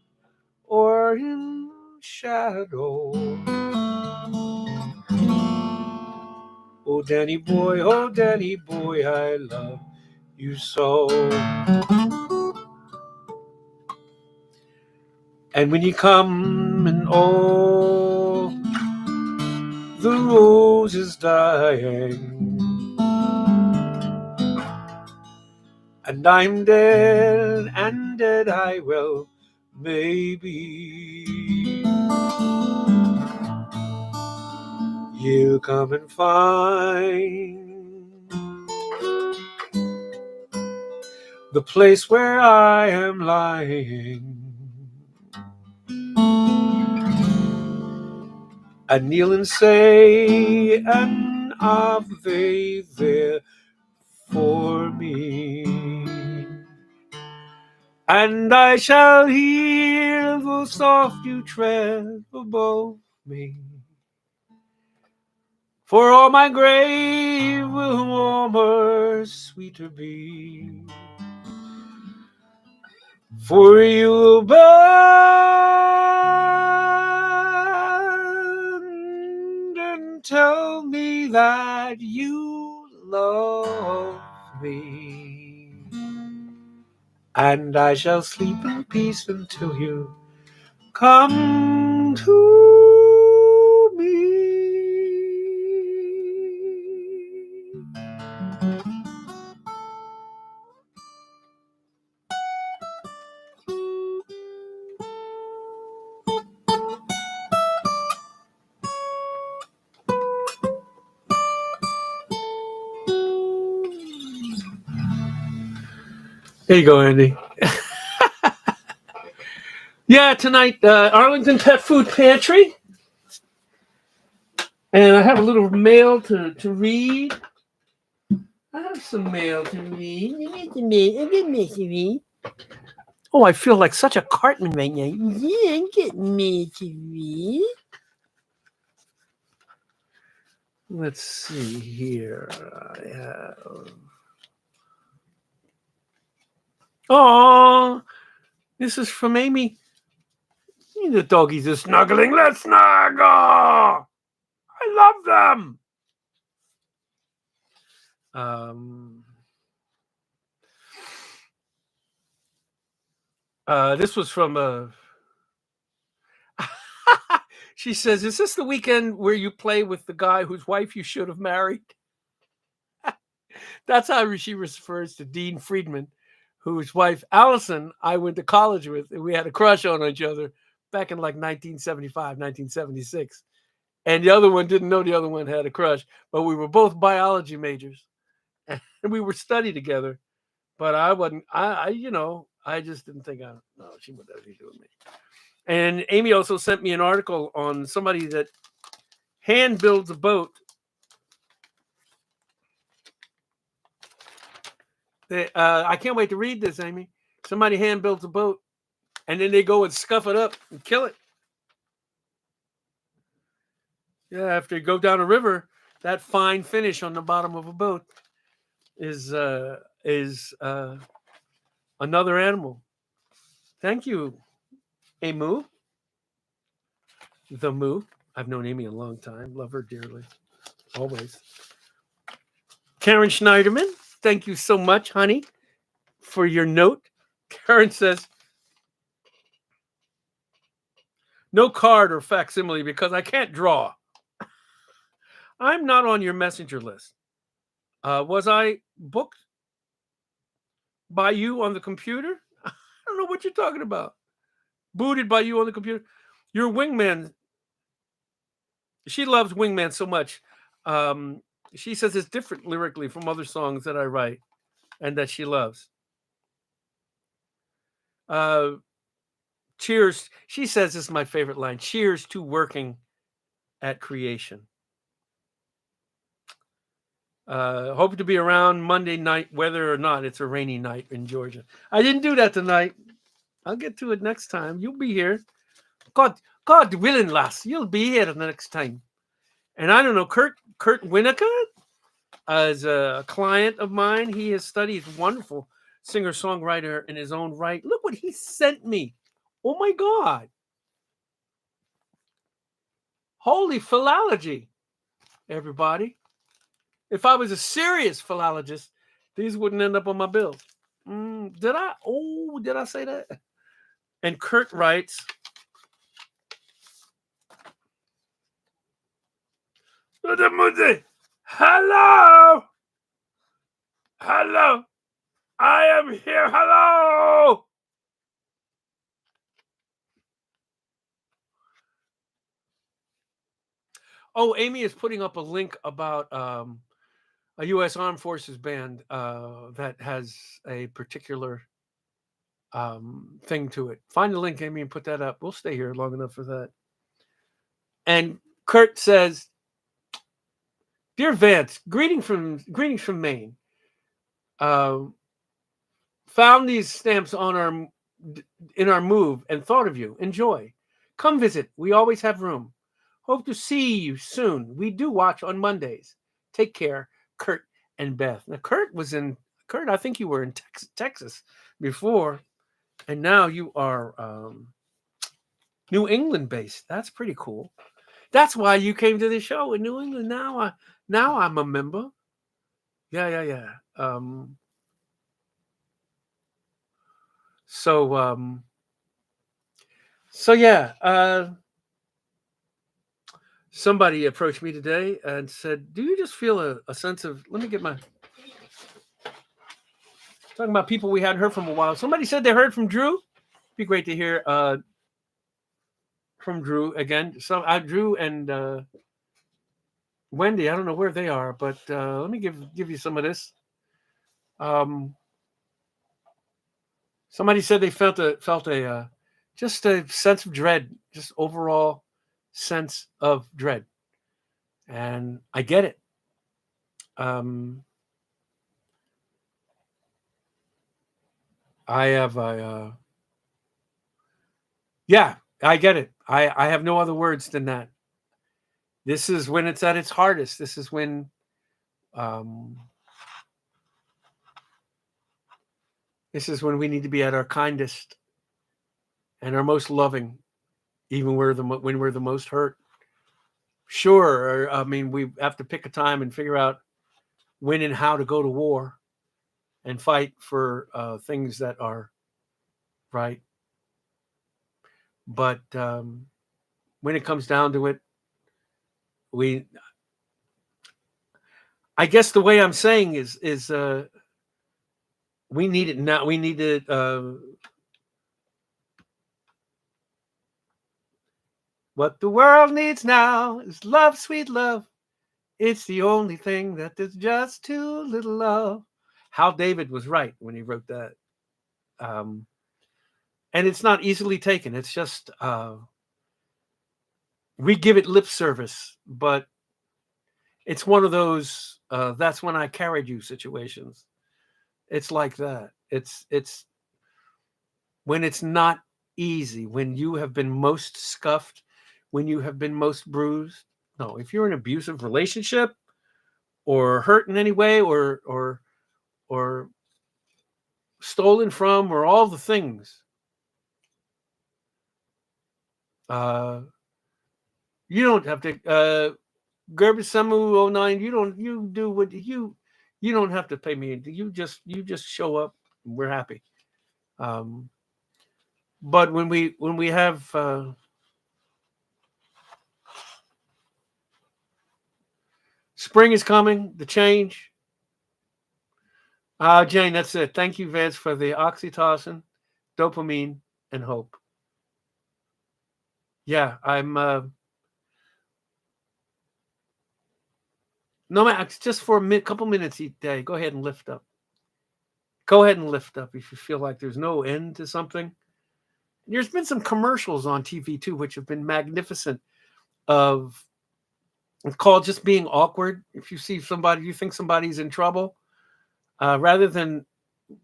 or in shadow. Oh, Danny boy, I love you so. And when you come and oh, the rose is dying, and I'm dead, and dead I will maybe. You'll come and find the place where I am lying. I kneel and say an Ave there for me, and I shall hear the soft you tread above me. For all my grave will warmer, sweeter be. For you will bend and tell me that that you love me, and I shall sleep in peace until you come to me. There you go, Andy. Yeah, tonight, Arlington Pet Food Pantry. And I have a little mail to read. I have some mail to read. Oh, I feel like such a Cartman right now. Yeah, I'm getting mail to read. Let's see here. Oh, this is from Amy. The doggies are snuggling. Let's snuggle. I love them. This was from she says, "Is this the weekend where you play with the guy whose wife you should have married?" That's how she refers to Dean Friedman, whose wife Allison I went to college with, and we had a crush on each other back in like 1975, 1976. And the other one didn't know the other one had a crush, but we were both biology majors, and we were study together. But I wasn't. I just didn't think she would have anything to do with me. And Amy also sent me an article on somebody that hand builds a boat. I can't wait to read this, Amy. Somebody hand builds a boat, and then they go and scuff it up and kill it. Yeah, after you go down a river, that fine finish on the bottom of a boat is another animal. Thank you, Emu. The Moo. I've known Amy a long time. Love her dearly. Always. Karen Schneiderman. Thank you so much, honey, for your note. Karen says, no card or facsimile because I can't draw. I'm not on your messenger list. Was I booked by you on the computer? I don't know what you're talking about. Booted by you on the computer. Your wingman. She loves Wingman so much. She says it's different lyrically from other songs that I write and that she loves. Cheers. She says this is my favorite line. Cheers to working at creation. Hope to be around Monday night, whether or not it's a rainy night in Georgia. I didn't do that tonight. I'll get to it next time. You'll be here. God willing, lass, you'll be here the next time. And I don't know, Kurt Winnicott is a client of mine. He has studied. He's a wonderful singer-songwriter in his own right. Look what he sent me. Oh my God. Holy philology, everybody. If I was a serious philologist, these wouldn't end up on my bills. Did I say that? And Kurt writes, hello, I am here, hello. Oh, Amy is putting up a link about a U.S. Armed Forces band that has a particular thing to it. Find the link, Amy, and put that up. We'll stay here long enough for that. And Kurt says, "Dear Vance, greetings from Maine. Found these stamps in our move and thought of you. Enjoy. Come visit. We always have room. Hope to see you soon. We do watch on Mondays. Take care, Kurt and Beth." Now, Kurt, I think you were in Texas before, and now you are New England based. That's pretty cool. That's why you came to the show in New England. Now I'm a member. Yeah, yeah, yeah. So so yeah. Somebody approached me today and said, "Do you just feel a sense of?" Let me get my talking about people we hadn't heard from a while. Somebody said they heard from Drew. Be great to hear from Drew again. So Drew and Wendy. I don't know where they are, but let me give you some of this. Um, Somebody said they felt a just a sense of dread, just overall sense of dread, and I get it. Um, I have a yeah, I get it. I have no other words than that. This is when it's at its hardest. Um, this is when we need to be at our kindest and our most loving, even when we're the most hurt. Sure, I mean we have to pick a time and figure out when and how to go to war and fight for things that are right. But when it comes down to it, we, I guess the way I'm saying is we need it now. We need it. What the world needs now is love, sweet love. It's the only thing that there's just too little of. Hal David was right when he wrote that. Um, and it's not easily taken. It's just we give it lip service, but it's one of those that's when I carried you situations. It's like that. It's when it's not easy, when you have been most scuffed, when you have been most bruised. No, if you're in an abusive relationship or hurt in any way or stolen from or all the things, uh, you don't have to Gerber Samu '09, you do what you don't have to pay me. You just show up and we're happy. Um, but when we have spring is coming, the change. Jane, that's it. Thank you, Vance, for the oxytocin, dopamine, and hope. Yeah, I'm. No matter, it's just for couple minutes each day. Go ahead and lift up. Go ahead and lift up if you feel like there's no end to something. There's been some commercials on TV too, which have been magnificent. Of It's called just being awkward. If you see somebody, you think somebody's in trouble, rather than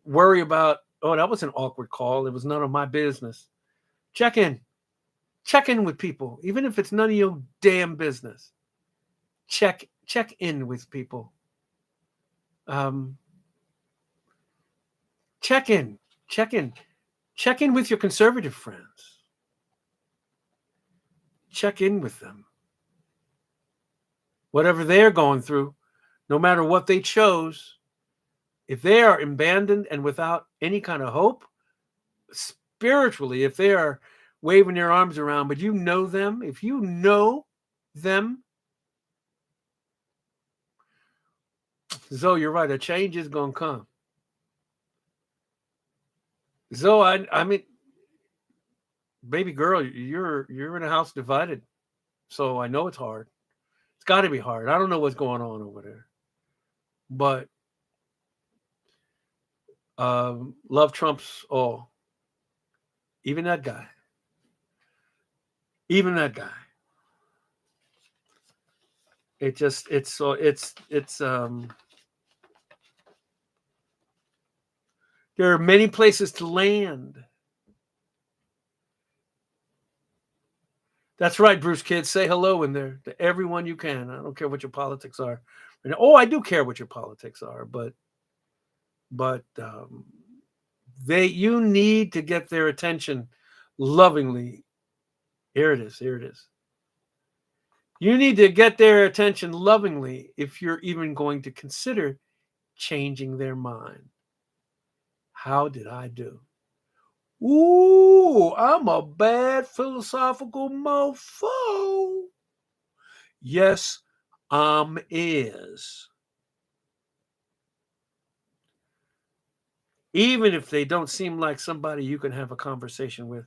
worry about, oh, that was an awkward call. It was none of my business. Check in. Check in with people, even if it's none of your damn business. Check in with people. Um, check in. Check in. Check in with your conservative friends. Check in with them. Whatever they're going through, no matter what they chose, if they are abandoned and without any kind of hope, spiritually, if they are waving their arms around, but you know them, if you know them, Zoe, you're right. A change is gonna come. Zoe, I mean, baby girl, you're in a house divided, so I know it's hard. It's got to be hard. I don't know what's going on over there, but love trumps all. Even that guy. Even that guy. It just it's. There are many places to land. That's right, Bruce Kidd. Say hello in there to everyone you can. I don't care what your politics are. And, oh, I do care what your politics are, but they you need to get their attention lovingly. Here it is. Here it is. You need to get their attention lovingly if you're even going to consider changing their mind. How did I do? Ooh, I'm a bad philosophical mofo. Yes, is. Even if they don't seem like somebody you can have a conversation with,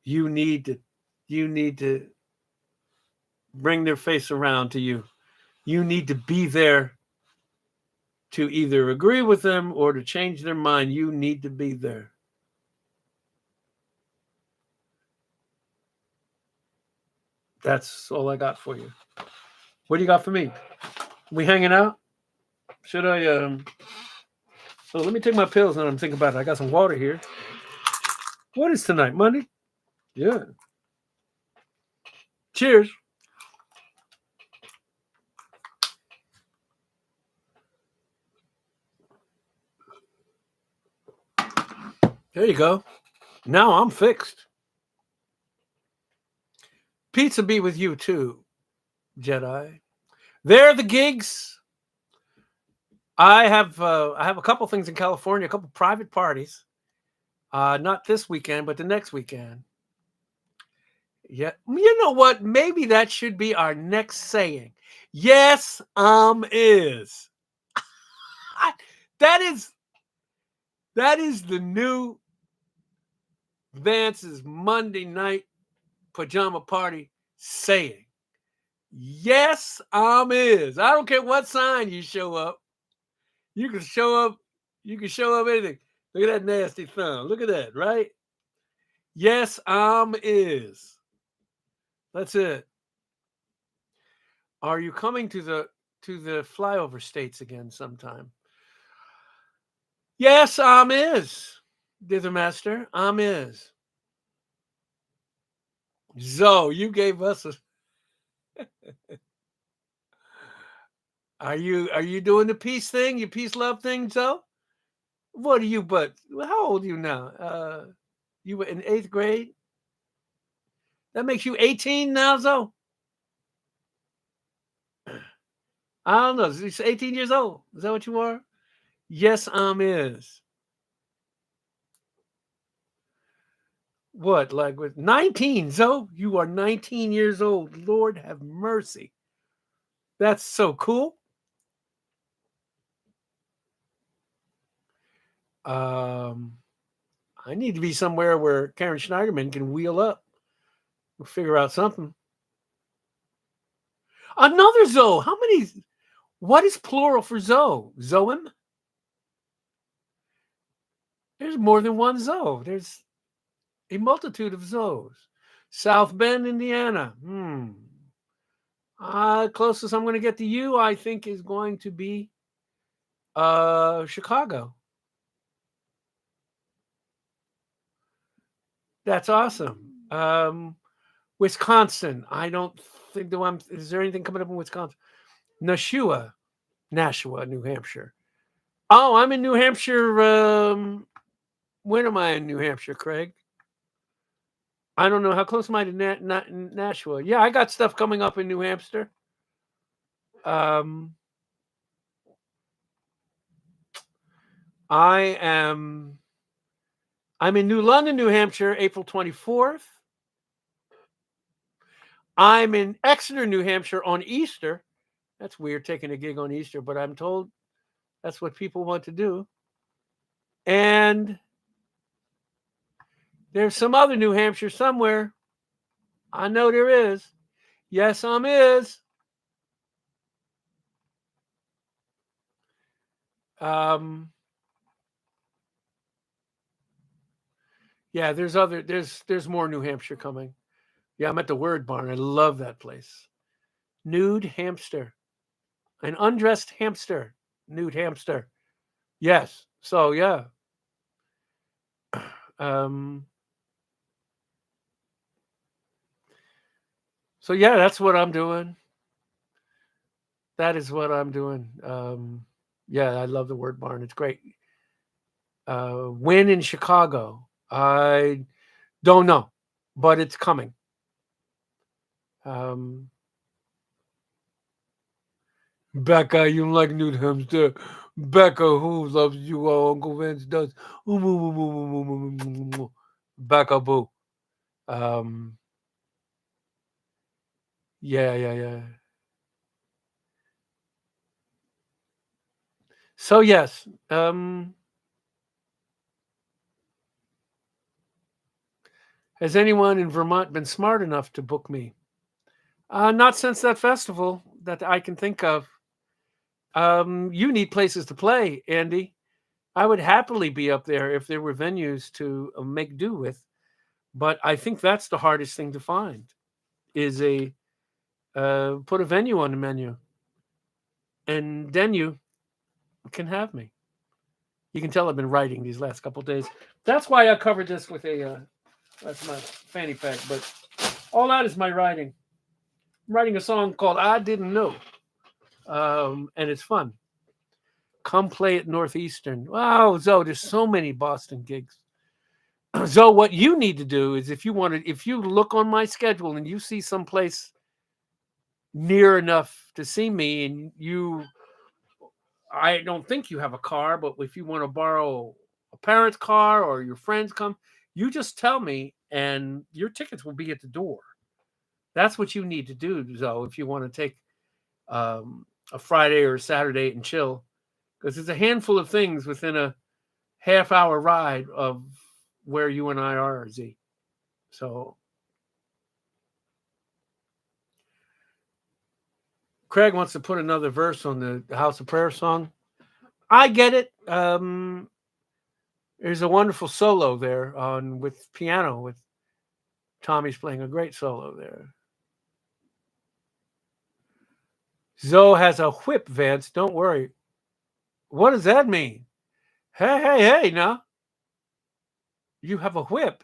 you need to you need to bring their face around to you. You need to be there to either agree with them or to change their mind. You need to be there. That's all I got for you. What do you got for me? We hanging out? Should I so let me take my pills and I'm thinking about it. I got some water here. What is tonight? Monday? Yeah. Cheers. There you go. Now I'm fixed. Pizza be with you too, Jedi. There are the gigs. I have a couple things in California, a couple private parties. Not this weekend, but the next weekend. Yeah, you know what? Maybe that should be our next saying. Yes, is. I, that is that is the new Vance's Monday night pajama party saying. Yes, is. I don't care what sign you show up. You can show up. You can show up anything. Look at that nasty thumb. Look at that, right? Yes, is. That's it. Are you coming to the flyover states again sometime? Yes, is. Dither Master, is. Zoe, you gave us a. Are you doing the peace thing? Your peace love thing, Zoe? What are you? But how old are you now? You were in 8th grade. That makes you 18 now, Zoe. I don't know. He's 18 years old. Is that what you are? Yes, is. What, like with 19, Zoe? You are 19 years old. Lord have mercy. That's so cool. Um, I need to be somewhere where Karen Schneiderman can wheel up. We'll figure out something. Another Zoe. How many? What is plural for Zoe? Zoem? There's more than one Zoe. There's a multitude of Zoes. South Bend, Indiana. Closest I'm going to get to you, I think, is going to be Chicago. That's awesome. Wisconsin. I don't think is there anything coming up in Wisconsin? Nashua, New Hampshire. Oh, I'm in New Hampshire. When am I in New Hampshire, Craig? I don't know. How close am I to Nashua? Yeah, I got stuff coming up in New Hampshire. I'm in New London, New Hampshire, April 24th. I'm in Exeter, New Hampshire on Easter. That's weird taking a gig on Easter, but I'm told that's what people want to do. And there's some other New Hampshire somewhere. I know there is. Yes, is. Yeah, there's more New Hampshire coming. Yeah, I'm at the Word Barn. I love that place. Nude hamster. An undressed hamster. Nude hamster. Yes. So yeah. So yeah, that's what I'm doing. That is what I'm doing. Yeah, I love the Word Barn. It's great. When in Chicago? I don't know, but it's coming. Becca, you like Newt Hamster. Becca, who loves you? Uncle Vince does. Becca Boo. Um, yeah, yeah, yeah. So yes, has anyone in Vermont been smart enough to book me? Not since that festival that I can think of. You need places to play, Andy. I would happily be up there if there were venues to make do with, but I think that's the hardest thing to find is a put a venue on the menu, and then you can have me. You can tell I've been writing these last couple days. That's why I covered this with a. That's my fanny pack, but all that is my writing. I'm writing a song called "I Didn't Know," and it's fun. Come play at Northeastern. Wow, Zoe, there's so many Boston gigs. So what you need to do is if you look on my schedule and you see someplace near enough to see me and I don't think you have a car, but if you want to borrow a parent's car or your friends come, you just tell me and your tickets will be at the door. That's what you need to do, Zoe, if you want to take a Friday or a Saturday and chill. Because there's a handful of things within a half-hour ride of where you and I are, Z. So Craig wants to put another verse on the House of Prayer song. I get it. There's a wonderful solo there on with piano with Tommy's playing a great solo there. Zoe has a whip, Vance. Don't worry. What does that mean? Hey, hey, hey! Now you have a whip.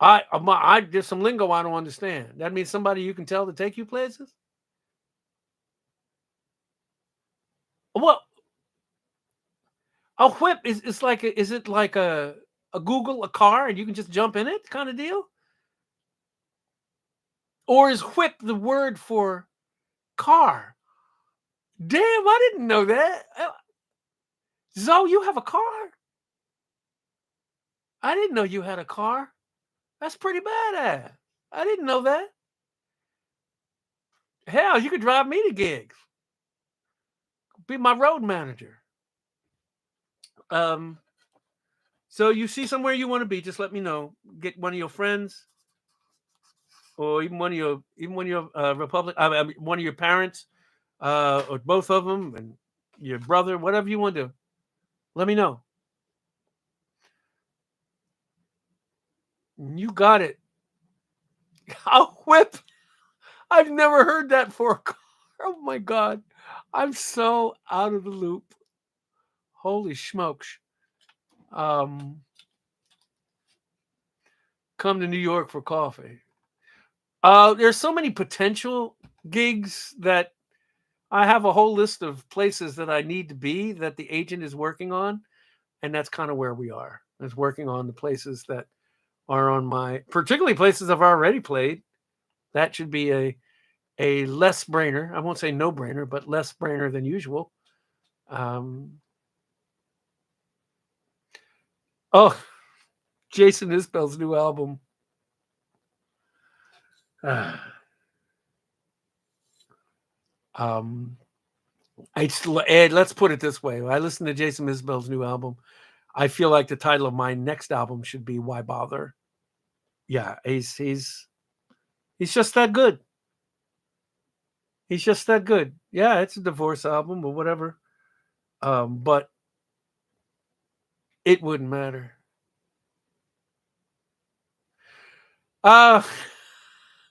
I there's some lingo I don't understand. That means somebody you can tell to take you places. What a whip is? It's like is it like a Google a car and you can just jump in it kind of deal? Or is whip the word for car? Damn, I didn't know that. Zoe, you have a car? I didn't know you had a car. That's pretty badass. I didn't know that. Hell, you could drive me to gigs. Be my road manager. Um, so you see somewhere you want to be, just let me know. Get one of your friends, or even one of your one of your parents, or both of them, and your brother, whatever you want to. Let me know. You got it. A whip. I've never heard that for a car. Oh my god, I'm so out of the loop. Holy smokes. Um, come to New York for coffee. There's so many potential gigs that I have a whole list of places that I need to be that the agent is working on, and that's kind of where we are. Is working on the places that are on my, particularly places I've already played. That should be a less brainer. I won't say no brainer, but less brainer than usual. Um, oh, Jason Isbell's new album. um, Ed, let's put it this way. I listened to Jason Isbell's new album. I feel like the title of my next album should be "Why Bother." Yeah, he's just that good. He's just that good. Yeah, it's a divorce album or whatever. But it wouldn't matter. Uh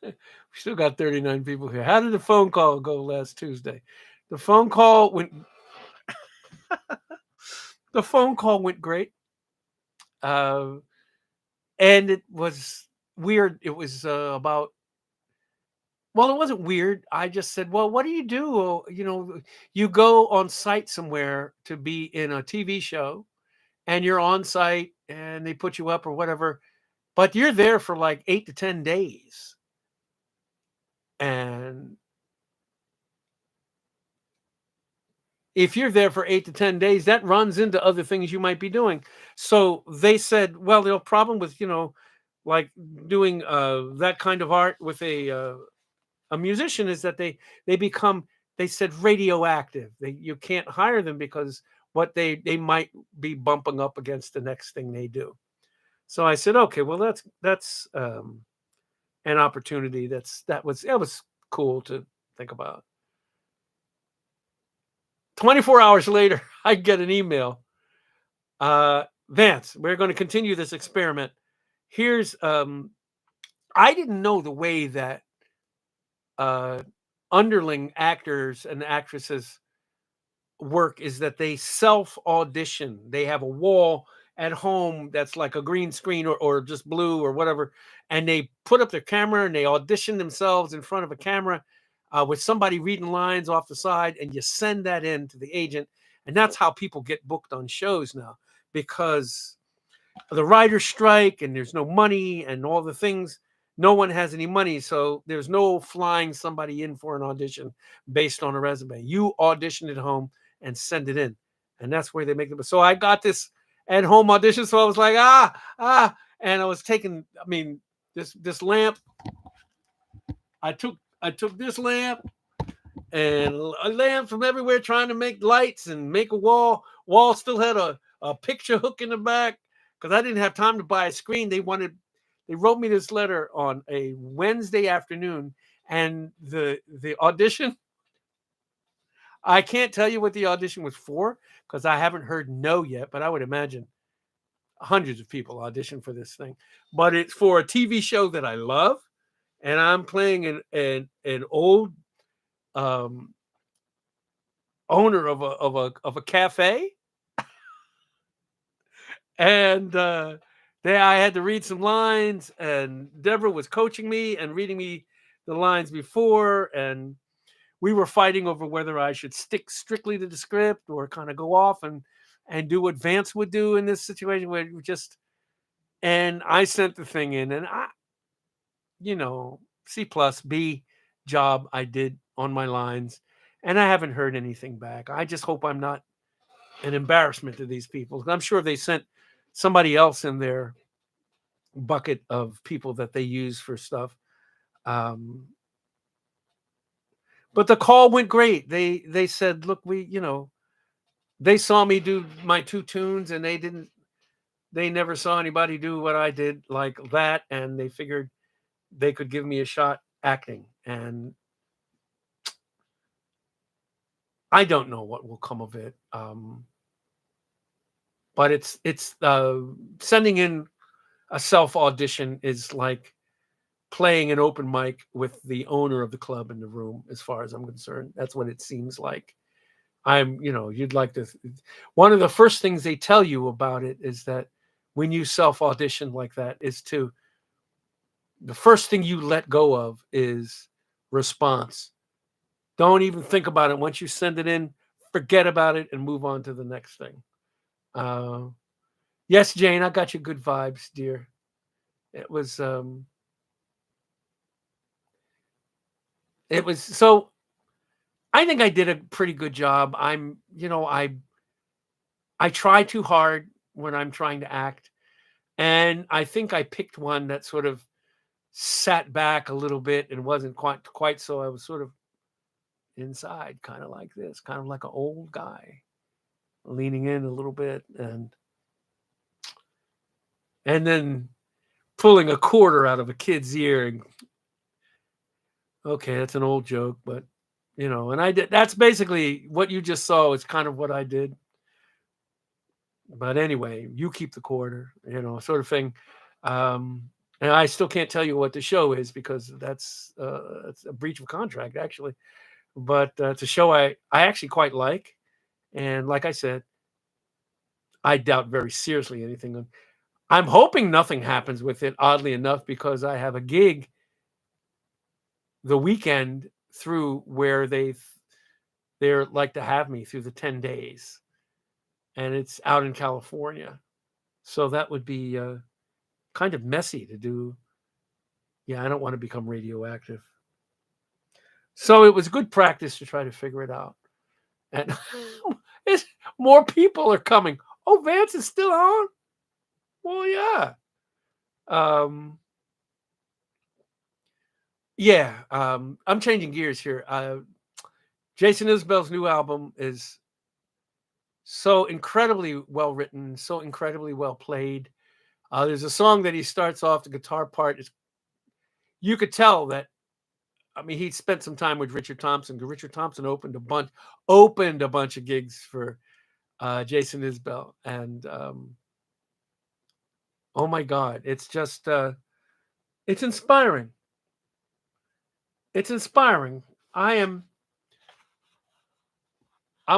we still got 39 people here. How did the phone call go last Tuesday? The phone call went the phone call went great. Uh and it was weird. It was about well, it wasn't weird. I just said, "Well, what do you do? Well, you go on site somewhere to be in a TV show and you're on site and they put you up or whatever, but you're there for like 8 to 10 days." And if you're there for 8 to 10 days, that runs into other things you might be doing. So they said, well, the problem with, like doing that kind of art with a musician is that they become, they said, radioactive. You can't hire them because what they might be bumping up against the next thing they do. So I said, okay, well, that's an opportunity. That was cool to think about. 24 hours later, I get an email. Vance, we're going to continue this experiment. Here's I didn't know the way that underling actors and actresses work is that they self audition. They have a wall at home that's like a green screen or just blue or whatever, and they put up their camera and they audition themselves in front of a camera with somebody reading lines off the side, and you send that in to the agent. And that's how people get booked on shows now, because the writer's strike and there's no money and all the things. No one has any money, so there's no flying somebody in for an audition based on a resume. You audition at home and send it in, and that's where they make them. So I got this at home audition, so I was like, and I was taking, I mean, this lamp. I took this lamp and a lamp from everywhere, trying to make lights and make a wall. Wall still had a picture hook in the back because I didn't have time to buy a screen. They wrote me this letter on a Wednesday afternoon, and the audition, I can't tell you what the audition was for because I haven't heard no yet, but I would imagine hundreds of people audition for this thing. But it's for a TV show that I love, and I'm playing an old owner of a cafe, and I had to read some lines, and Deborah was coaching me and reading me the lines before, and we were fighting over whether I should stick strictly to the script or kind of go off and do what Vance would do in this situation where and I sent the thing in, and C plus B job I did on my lines, and I haven't heard anything back. I just hope I'm not an embarrassment to these people. I'm sure they sent somebody else in their bucket of people that they use for stuff. But the call went great. They said, look, they saw me do my 2 tunes, and they never saw anybody do what I did like that. And they figured they could give me a shot acting. And I don't know what will come of it. But it's sending in a self audition is like playing an open mic with the owner of the club in the room, as far as I'm concerned. That's what it seems like. You'd like to. One of the first things they tell you about it is that when you self audition like that, the first thing you let go of is response. Don't even think about it. Once you send it in, forget about it and move on to the next thing. Yes, Jane, I got you good vibes, dear. It was so I think I did a pretty good job. I try too hard when I'm trying to act, and I think I picked one that sort of sat back a little bit and wasn't quite so. I was sort of inside, kind of like this, kind of like an old guy leaning in a little bit, and then pulling a quarter out of a kid's ear. And okay, that's an old joke, but and I did. That's basically what you just saw. Is kind of what I did. But anyway, you keep the quarter, sort of thing. And I still can't tell you what the show is because that's a breach of contract, actually. But it's a show I actually quite like, and like I said, I doubt very seriously anything. I'm hoping nothing happens with it, oddly enough, because I have a gig the weekend through where they're like to have me through the 10 days, and it's out in California. So that would be kind of messy to do. Yeah, I don't want to become radioactive. So it was good practice to try to figure it out. and it's, more people are coming. Oh, Vance is still on. Well, yeah. Um, yeah. I'm changing gears here. Jason Isbell's new album is so incredibly well written, so incredibly well played. There's a song that he starts off, the guitar part is, you could tell that, I mean, he spent some time with Richard Thompson. Richard Thompson opened a bunch of gigs for Jason Isbell, and oh my God, it's just it's inspiring. It's inspiring. I'll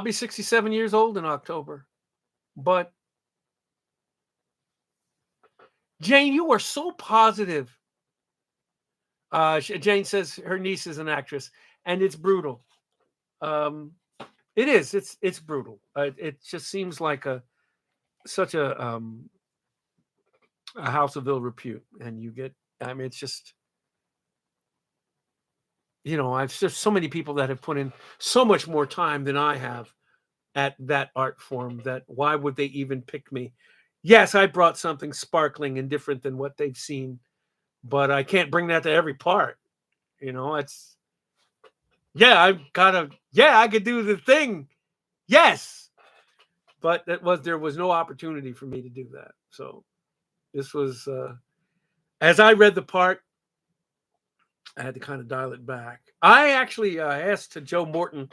be 67 years old in October, but Jane, you are so positive. Jane says her niece is an actress, and it's brutal. Um, it is. It's brutal. It just seems like such a house of ill repute, and you get. I mean, it's just, I've just so many people that have put in so much more time than I have at that art form. That why would they even pick me? Yes, I brought something sparkling and different than what they've seen, but I can't bring that to every part. It's I could do the thing. Yes, but there was no opportunity for me to do that. So this was as I read the part, I had to kind of dial it back. I actually asked to Joe Morton.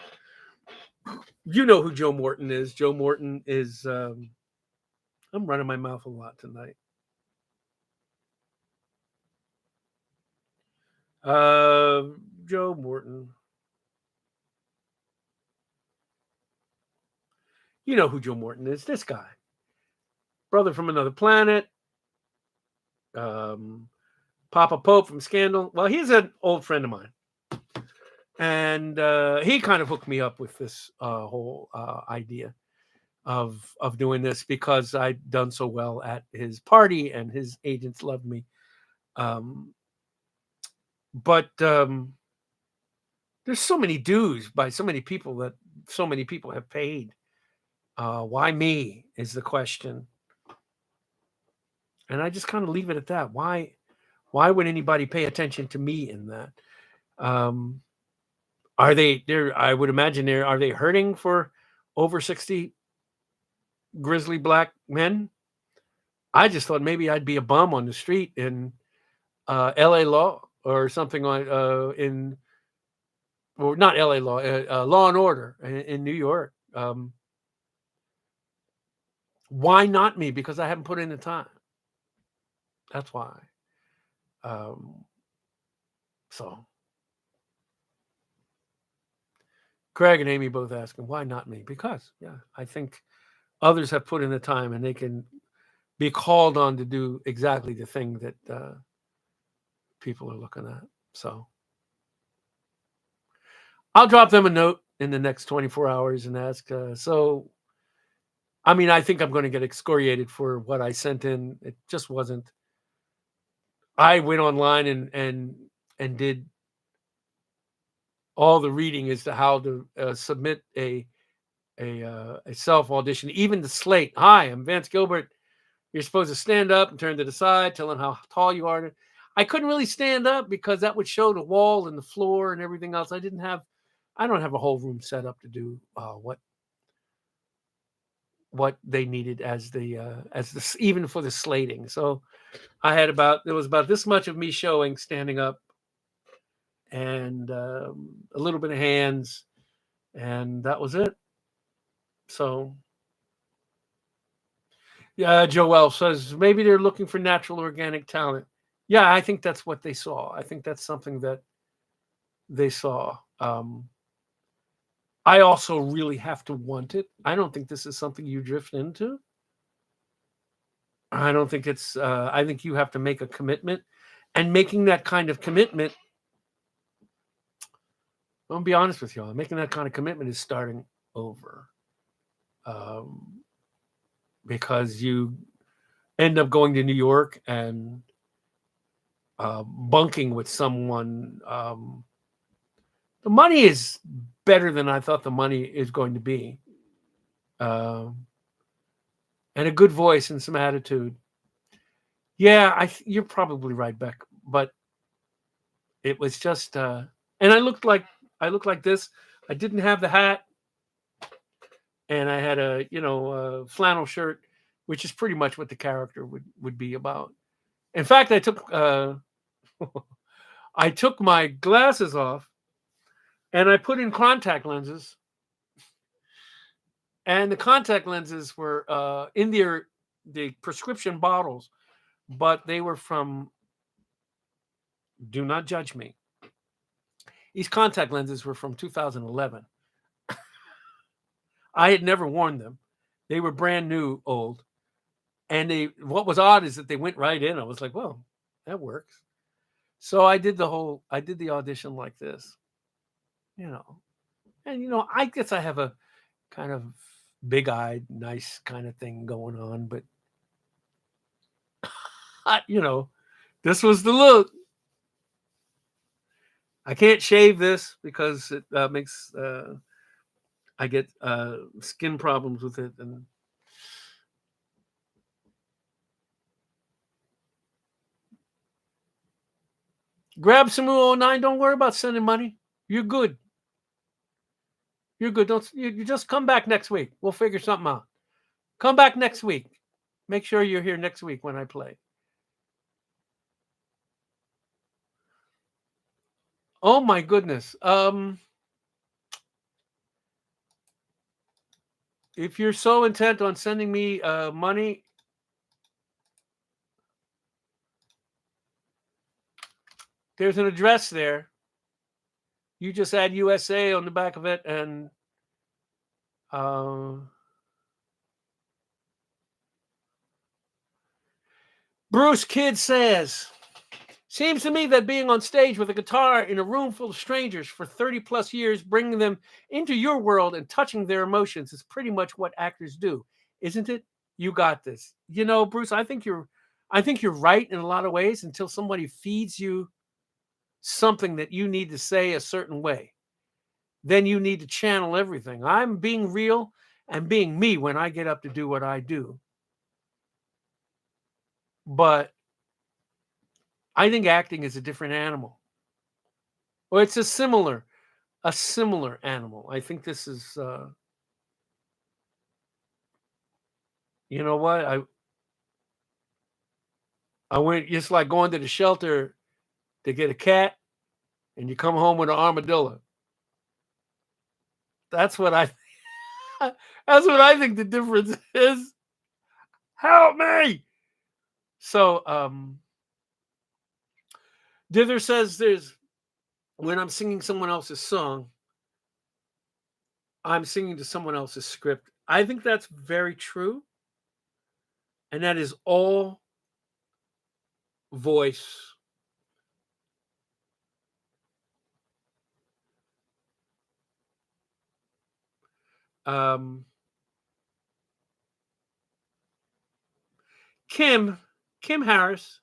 You know who Joe Morton is. Joe Morton is. I'm running my mouth a lot tonight. Joe Morton. You know who Joe Morton is. This guy, brother from another planet. Papa Pope from Scandal. Well, he's an old friend of mine, and he kind of hooked me up with this whole idea of doing this because I'd done so well at his party, and his agents loved me. But there's so many dues by so many people that so many people have paid. Why me is the question, and I just kind of leave it at that. Why would anybody pay attention to me in that? Are they there? I would imagine are they hurting for over 60 grizzly black men? I just thought maybe I'd be a bum on the street in L.A. Law or something like not L.A. Law, Law and Order in New York. Why not me? Because I haven't put in the time. That's why. So Craig and Amy both asking, why not me? Because, I think others have put in the time and they can be called on to do exactly the thing that people are looking at. So I'll drop them a note in the next 24 hours and ask, I think I'm going to get excoriated for what I sent in. It just wasn't. I went online and did all the reading as to how to submit a self audition, even the slate. Hi, I'm Vance Gilbert. You're supposed to stand up and turn to the side, telling how tall you are. I couldn't really stand up because that would show the wall and the floor and everything else. I don't have a whole room set up to do what they needed as even for the slating. So I had there was about this much of me showing standing up and a little bit of hands, and that was it. So yeah, Joel says maybe they're looking for natural organic talent. Yeah, I think that's what they saw. I think that's something that they saw. I also really have to want it. I don't think this is something you drift into. I don't think it's. I think you have to make a commitment, and making that kind of commitment. I'll be honest with y'all. Making that kind of commitment is starting over, because you end up going to New York and bunking with someone. The money is better than I thought the money is going to be. Um, and a good voice and some attitude. Yeah, you're probably right, Beck. But it was just, and I looked like this. I didn't have the hat, and I had a flannel shirt, which is pretty much what the character would be about. In fact, I took my glasses off and I put in contact lenses, and the contact lenses were in the prescription bottles, but they were from. Do not judge me. These contact lenses were from 2011. I had never worn them. They were brand new, old, and what was odd is that they went right in. I was like, well, that works. So I did the audition like this, you know, and I guess I have a kind of big-eyed, nice kind of thing going on, but this was the look. I can't shave this because it makes I get skin problems with it, and grab some 09. Don't worry about sending money. You're good. You're good. Don't you just come back next week. We'll figure something out. Come back next week. Make sure you're here next week when I play. Oh my goodness. If you're so intent on sending me money, there's an address there. You just add USA on the back of it, and Bruce Kidd says, seems to me that being on stage with a guitar in a room full of strangers for 30 plus years, bringing them into your world and touching their emotions is pretty much what actors do, isn't it? You got this. Bruce, I think you're right in a lot of ways until somebody feeds you something that you need to say a certain way. Then you need to channel everything. I'm being real and being me when I get up to do what I do. But I think acting is a different animal. Or it's a similar animal. I think this is you know what? I went just like going to the shelter to get a cat, and you come home with an armadillo. That's what I think the difference is. Help me. So Dither says when I'm singing someone else's song, I'm singing to someone else's script. I think that's very true. And that is all voice. Kim Harris.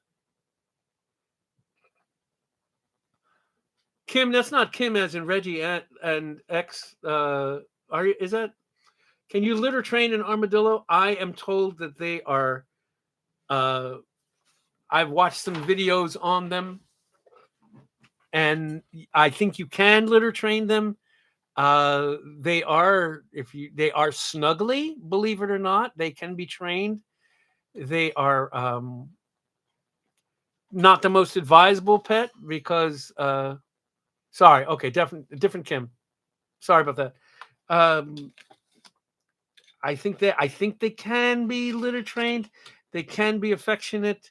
Kim, that's not Kim as in Reggie and X. Is that? Can you litter train an armadillo? I am told that they are. I've watched some videos on them, and I think you can litter train them. They are snuggly, believe it or not. They can be trained. They are not the most advisable pet because sorry, okay, different Kim. Sorry about that. I think they can be litter trained. They can be affectionate.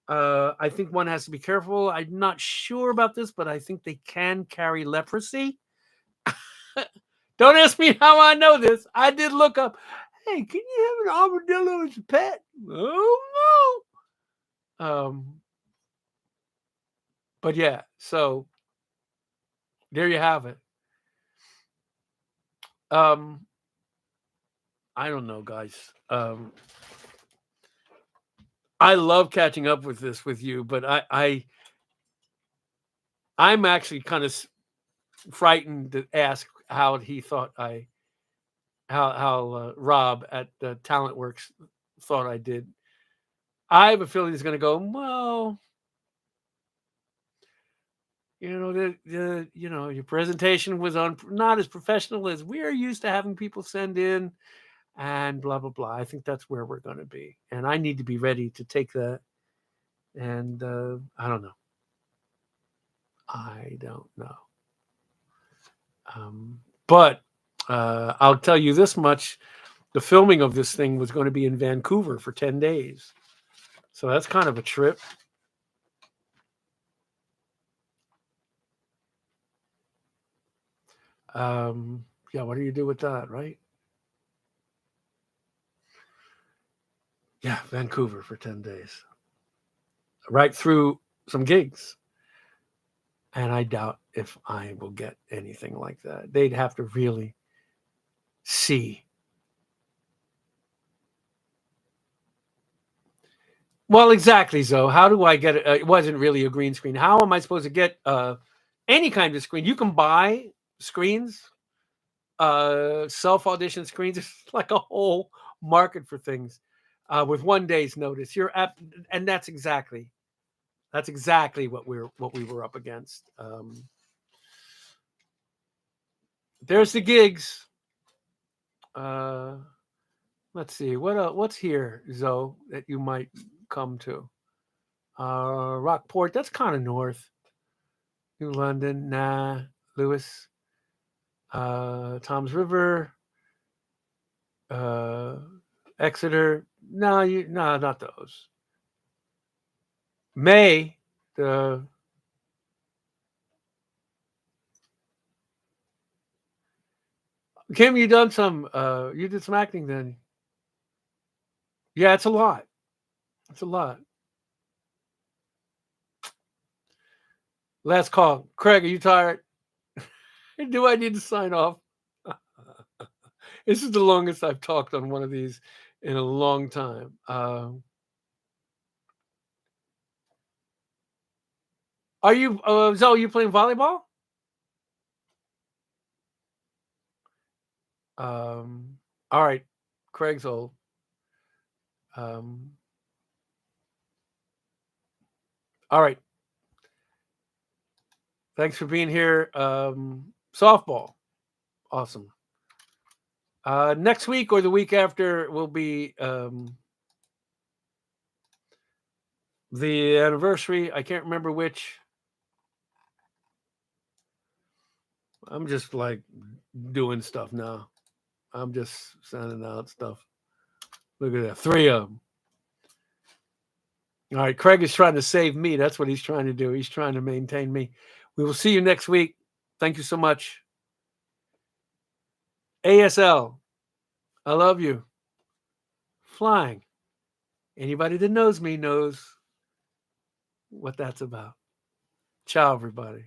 I think one has to be careful. I'm not sure about this, but I think they can carry leprosy. Don't ask me how I know this. I did look up. Hey, can you have an armadillo as a pet? Oh no. But yeah, so there you have it. I don't know, guys. I love catching up with you, but I'm actually kind of frightened to ask how he thought how Rob at Talent Works thought I did. I have a feeling he's going to go, well, your presentation was not as professional as we're used to having people send in, and blah blah blah. I think that's where we're going to be, and I need to be ready to take that. And I don't know. But I'll tell you this much: the filming of this thing was going to be in Vancouver for 10 days, so that's kind of a trip. Yeah, what do you do with that, right? Yeah, Vancouver for 10 days. Right through some gigs. And I doubt if I will get anything like that. They'd have to really see. Well, exactly, Zoe. How do I get it? It wasn't really a green screen. How am I supposed to get any kind of screen? You can buy screens, self audition screens. It's like a whole market for things with 1 day's notice. And that's exactly what we were up against. There's the gigs. Let's see what's here, Zoe, that you might come to. Rockport, that's kind of north. New London, nah. Lewis, Toms River, Exeter. No, not those. May, the Kim, you did some acting then. Yeah, it's a lot. It's a lot. Last call. Craig, are you tired? Do I need to sign off? This is the longest I've talked on one of these in a long time. Are you, Zoe, you playing volleyball? All right. Craig's old. All right. Thanks for being here. Softball. Awesome. Next week or the week after will be the anniversary. I can't remember which. I'm just like doing stuff now. I'm just sending out stuff. Look at that. 3 of them. All right. Craig is trying to save me. That's what he's trying to do. He's trying to maintain me. We will see you next week. Thank you so much. ASL. I love you. Flying. Anybody that knows me knows what that's about. Ciao, everybody.